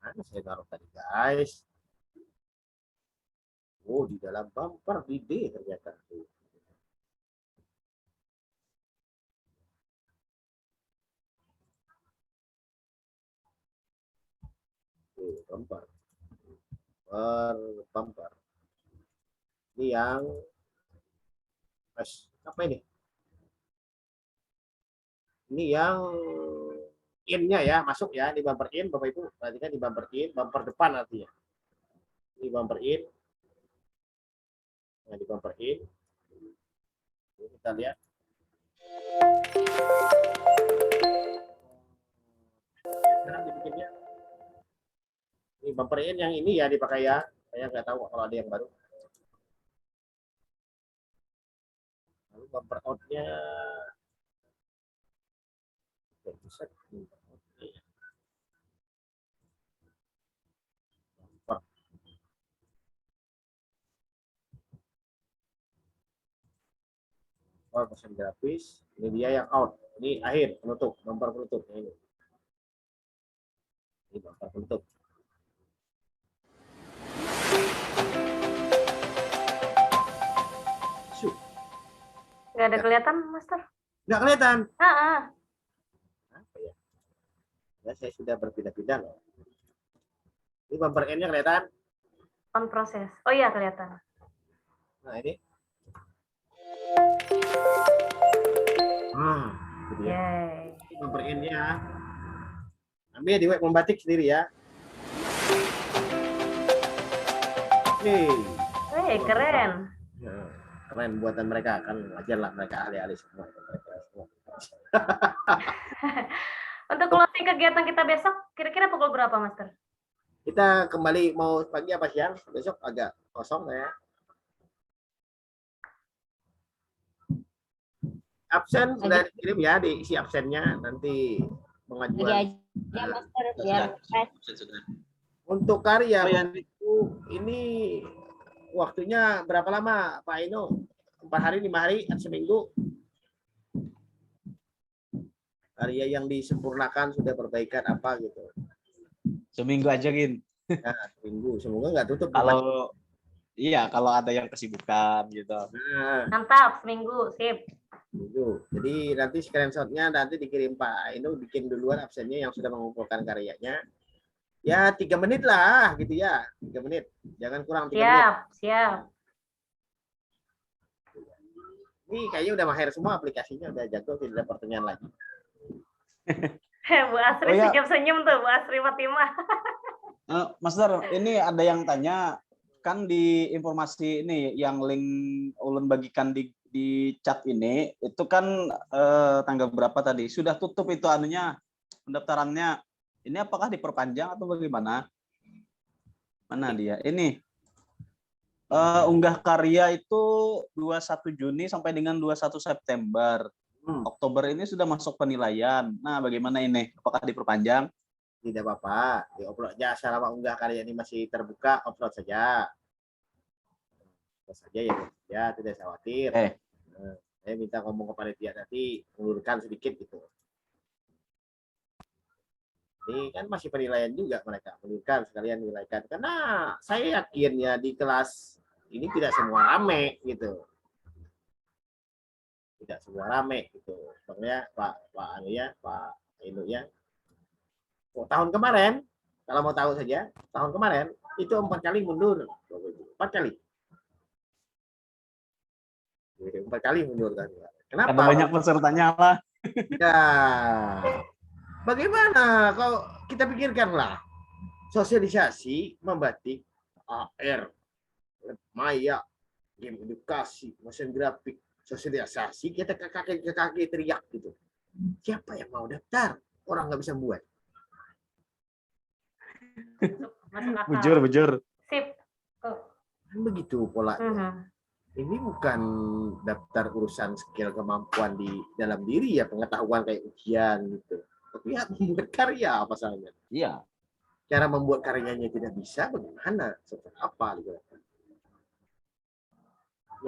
[SPEAKER 1] Mana saya taruh tadi guys? Oh di dalam bumper di D ternyata. Bumper. Bumper. Ini yang apa ini? Ini yang in-nya ya, masuk ya di bumper in, Bapak Ibu. Perhatikan di bumper in, bumper depan artinya. Ini bumper in. Nah, di bumper in. Ini kita lihat. Sekarang dibikinnya. Ini bumper in yang ini ya dipakai ya. Saya nggak tahu kalau ada yang baru. Lalu bumper out-nya motion grafis. Ini dia yang out. Ini akhir penutup, bumper penutup ini. Ini bumper penutup.
[SPEAKER 4] Nggak ada kelihatan, Master?
[SPEAKER 1] Nggak kelihatan?
[SPEAKER 4] Apa
[SPEAKER 1] ya? Ya, saya sudah berpindah-pindah loh. Ini bumper N-nya kelihatan?
[SPEAKER 4] On proses. Oh iya, kelihatan.
[SPEAKER 1] Nah, ini. Gitu ya. Ini bumper N-nya. Ambil di web Membatik sendiri ya.
[SPEAKER 4] Keren.
[SPEAKER 1] Keren buatan mereka, kan wajar lah mereka ahli-ahli semua.
[SPEAKER 4] Untuk closing kegiatan kita besok, kira-kira pukul berapa, Master?
[SPEAKER 1] Kita kembali mau pagi apa siang? Besok agak kosong ya. Absen sudah dikirim ya, diisi absennya nanti pengajuan.
[SPEAKER 11] Ya, Master, biar fresh.
[SPEAKER 1] Untuk karya
[SPEAKER 9] Oh, ya.
[SPEAKER 1] ini waktunya berapa lama Pak Ino? 4 hari, 5 hari, seminggu? Karya yang disempurnakan sudah perbaikan apa gitu?
[SPEAKER 9] Seminggu aja, Gin.
[SPEAKER 1] Ya, seminggu. Semoga nggak tutup.
[SPEAKER 9] Kalau kalau ada yang kesibukan gitu.
[SPEAKER 1] Nah,
[SPEAKER 4] Mantap, seminggu, sip.
[SPEAKER 1] seminggu. Jadi nanti screenshotnya nanti dikirim Pak Ino, bikin duluan absennya yang sudah mengumpulkan karyanya. Ya 3 menit lah gitu ya, 3 menit. Jangan kurang 3 menit.
[SPEAKER 4] Siap.
[SPEAKER 1] Ini kayaknya udah mahir semua aplikasinya, udah jago, tidak ada pertanyaan lagi.
[SPEAKER 4] Bu Asri
[SPEAKER 9] Oh, ya.
[SPEAKER 4] senyum tuh, Bu Asri Fatimah.
[SPEAKER 9] Master, ini ada yang tanya, kan di informasi ini yang link ulun bagikan di chat ini, itu kan tanggal berapa tadi? Sudah tutup itu anunya, pendaftarannya. Ini apakah diperpanjang atau bagaimana? Mana dia? Ini unggah karya itu 21 Juni sampai dengan 21 September. Oktober ini sudah masuk penilaian. Nah, bagaimana ini? Apakah diperpanjang?
[SPEAKER 1] Tidak apa-apa, di-upload aja selama unggah karya ini masih terbuka, upload saja. Upload saja ya, tidak usah khawatir. Nah, saya minta ngomong ke panitia nanti mengulurkan sedikit gitu. Ini kan masih penilaian juga mereka, mengulurkan sekalian nilaikan. Karena saya yakin ya di kelas ini tidak semua rame gitu. Tidak semua rame gitu. Soalnya Pak Anu ya, Pak Inu ya. Tahun kemarin, kalau mau tahu saja, tahun kemarin itu 4 kali mundur. 4 kali. 4 kali mundur kan. Kenapa?
[SPEAKER 9] Karena banyak pesertanya lah.
[SPEAKER 1] Ya. Bagaimana kalau kita pikirkanlah sosialisasi membatik AR, Maya, game edukasi, motion grafik, sosialisasi kita ke kaki teriak gitu. Siapa yang mau daftar? Orang nggak bisa buat.
[SPEAKER 9] Bujur.
[SPEAKER 4] Sip.
[SPEAKER 1] Kan begitu polanya. Ini bukan daftar urusan skill kemampuan di dalam diri ya, pengetahuan kayak ujian gitu. Tapi ya membuat karya apa salahnya?
[SPEAKER 9] Iya.
[SPEAKER 1] Cara membuat karyanya tidak bisa, bagaimana? Seperti apa gitu.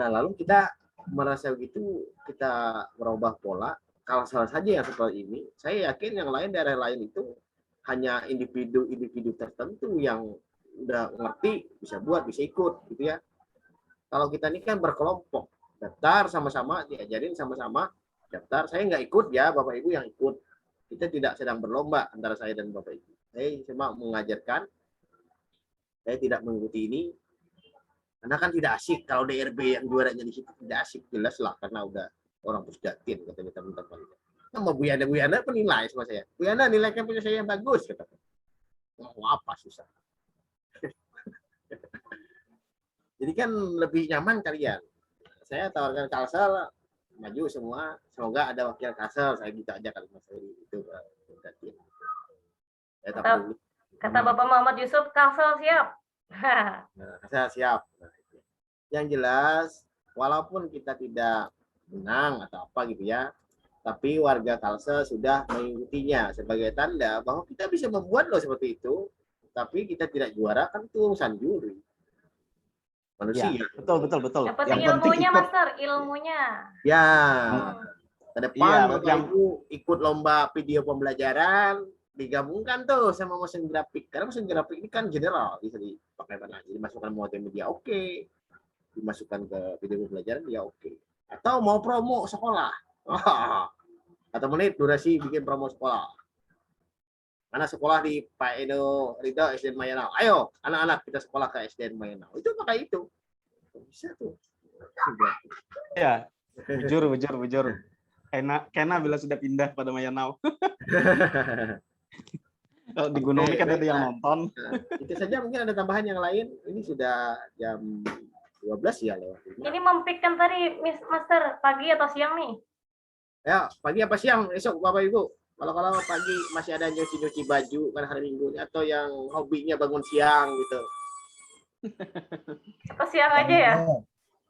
[SPEAKER 1] Nah, lalu kita merasa begitu, kita merubah pola. Kalau salah saja yang seperti ini, saya yakin yang lain, daerah lain itu hanya individu-individu tertentu yang udah ngerti, bisa buat, bisa ikut gitu ya. Kalau kita ini kan berkelompok, daftar sama-sama, diajarin sama-sama, daftar. Saya nggak ikut ya, Bapak Ibu yang ikut. Kita tidak sedang berlomba antara saya dan Bapak Ibu. Saya cuma mengajarkan, saya tidak mengikuti ini, karena kan tidak asik kalau DRB yang juaranya di situ, tidak asik, jelas lah, karena udah orang pusdatin katanya teman-teman. Sama Bu Yana penilai sama saya. Bu Yana nilaikan punya saya yang bagus, kata. Mau apa susah. Jadi kan lebih nyaman kalian. Saya tawarkan Kalsel, maju semua. Semoga ada wakil Kalsel. Saya gitu aja kali Mas Heri. Itu
[SPEAKER 4] Kata Bapak Muhammad Yusuf, Kalsel siap.
[SPEAKER 1] Nah, saya siap. Yang jelas, walaupun kita tidak menang atau apa gitu ya, tapi warga Kalsel sudah mengikutinya sebagai tanda bahwa kita bisa membuat loh seperti itu, tapi kita tidak juara, kan itu urusan juri. Manusia.
[SPEAKER 9] Ya, betul.
[SPEAKER 4] Yang penting ilmunya, Master, ilmunya.
[SPEAKER 1] Ya, ke depan
[SPEAKER 9] Iya,
[SPEAKER 1] Ibu ikut lomba video pembelajaran, digabungkan tuh sama motion grafik. Karena motion grafik ini kan general, bisa dipakai mana aja. Dimasukkan multimedia oke, dimasukkan ke video pembelajaran dia oke. Atau mau promo sekolah. Atau menit durasi bikin promo sekolah. Mana sekolah di Pak Edo Ridho SDN Mayanau. Ayo, anak-anak kita sekolah ke SDN Mayanau. Itu pakai itu. Bisa tuh.
[SPEAKER 9] Ya, bujur. Kena bila sudah pindah pada Mayanau. Kalau di Gunung ini kan ada yang nonton.
[SPEAKER 1] Itu saja, mungkin ada tambahan yang lain. Ini sudah jam 12 ya lewat.
[SPEAKER 4] Ini mempikkan tadi, Master, pagi atau siang nih?
[SPEAKER 1] Ya, pagi apa siang esok Bapak Ibu? Kalau pagi masih ada nyuci-nyuci baju kan hari Minggu, atau yang hobinya bangun siang gitu.
[SPEAKER 4] Apa siang aja ya?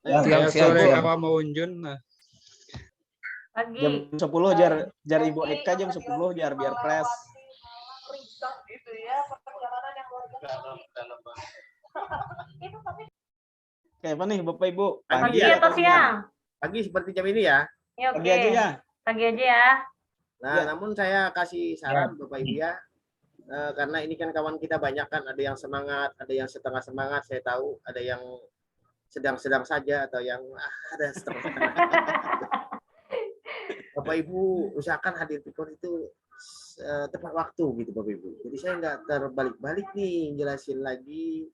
[SPEAKER 7] Kayak sore awal mau unjun. Nah.
[SPEAKER 4] Pagi.
[SPEAKER 9] Jam 10 jar Ibu Eka jam 10 biar pres. Kayak apa nih Bapak Ibu?
[SPEAKER 4] Pagi atau siang?
[SPEAKER 1] Pagi seperti jam ini ya.
[SPEAKER 4] Ya, oke.
[SPEAKER 9] Pagi aja ya.
[SPEAKER 4] Pagi aja ya.
[SPEAKER 1] Nah, namun saya kasih saran Bapak Ibu ya. Karena ini kan kawan kita banyak kan, ada yang semangat, ada yang setengah semangat, saya tahu, ada yang sedang-sedang saja, atau yang ada setengah-setengah. Bapak Ibu usahakan hadir pikor itu tepat waktu gitu Bapak Ibu. Jadi saya nggak terbalik-balik nih jelasin lagi.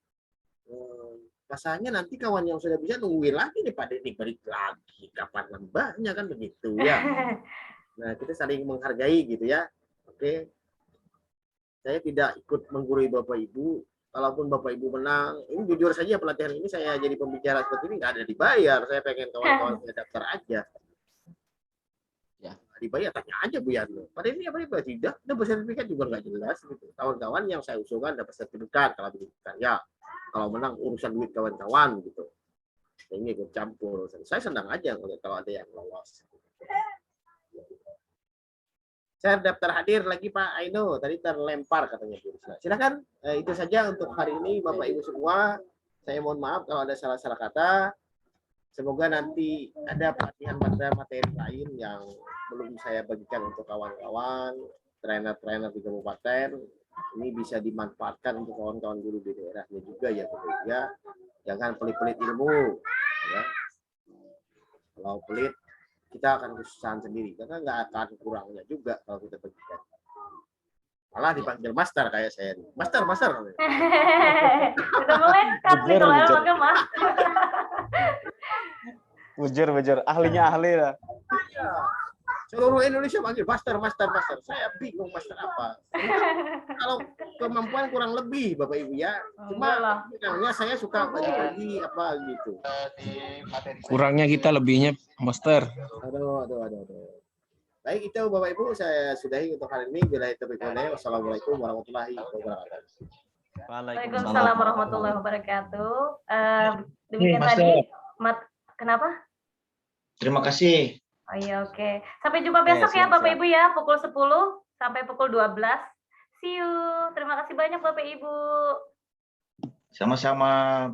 [SPEAKER 1] Masalahnya nanti kawan yang sudah bisa nungguin lagi nih Pak Denny balik lagi, kapan nambahnya kan begitu ya. Nah kita saling menghargai gitu ya. Oke. Saya tidak ikut menggurui Bapak Ibu. Kalaupun Bapak Ibu menang, ini jujur saja pelatihan ini saya jadi pembicara seperti ini nggak ada dibayar. Saya pengen kawan-kawan saya daftar aja. Ya, dibayar tanya aja Bu Yarno. Pada ini apa tidak? Dapat sertifikat juga nggak jelas gitu. Kawan-kawan yang saya usulkan dapat sertifikat kalau begitu ya. Kalau menang urusan duit kawan-kawan gitu. Ini ikut campur. Saya senang aja kalau ada yang lolos. Saya daftar hadir lagi Pak Aino, tadi terlempar katanya Bu Risma. Silakan, itu saja untuk hari ini Bapak Ibu semua. Saya mohon maaf kalau ada salah-salah kata. Semoga nanti ada pelatihan materi lain yang belum saya bagikan untuk kawan-kawan, trainer-trainer di kabupaten. Ini bisa dimanfaatkan untuk kawan-kawan guru di daerahnya juga ya Bapak Ibu ya. Jangan pelit-pelit ilmu. Ya. Kalau pelit, kita akan kesusahan sendiri karena nggak akan kurangnya juga kalau kita bagikan. Malah dipanggil master kayak saya nih. Master.
[SPEAKER 4] Udah mulai cut nih kalau ada panggil master.
[SPEAKER 9] Bujur. Ahlinya ahli lah.
[SPEAKER 1] Iya. Seluruh Indonesia panggil master. Saya bingung master apa. Kalau kemampuan kurang lebih Bapak Ibu ya. Cuma bilangnya saya suka bagi-bagi apa gitu.
[SPEAKER 13] Kurangnya kita, lebihnya master.
[SPEAKER 1] Aduh. Baik itu Bapak Ibu, saya sudahi untuk hari ini. Bila itu berikutnya, wassalamualaikum warahmatullahi wabarakatuh.
[SPEAKER 4] Waalaikumsalam warahmatullahi wabarakatuh. Demikian tadi, kenapa?
[SPEAKER 8] Terima kasih.
[SPEAKER 4] Oh iya, oke. Sampai jumpa besok ya Bapak Ibu ya, pukul 10 sampai pukul 12. See you. Terima kasih banyak Bapak Ibu.
[SPEAKER 8] Sama-sama.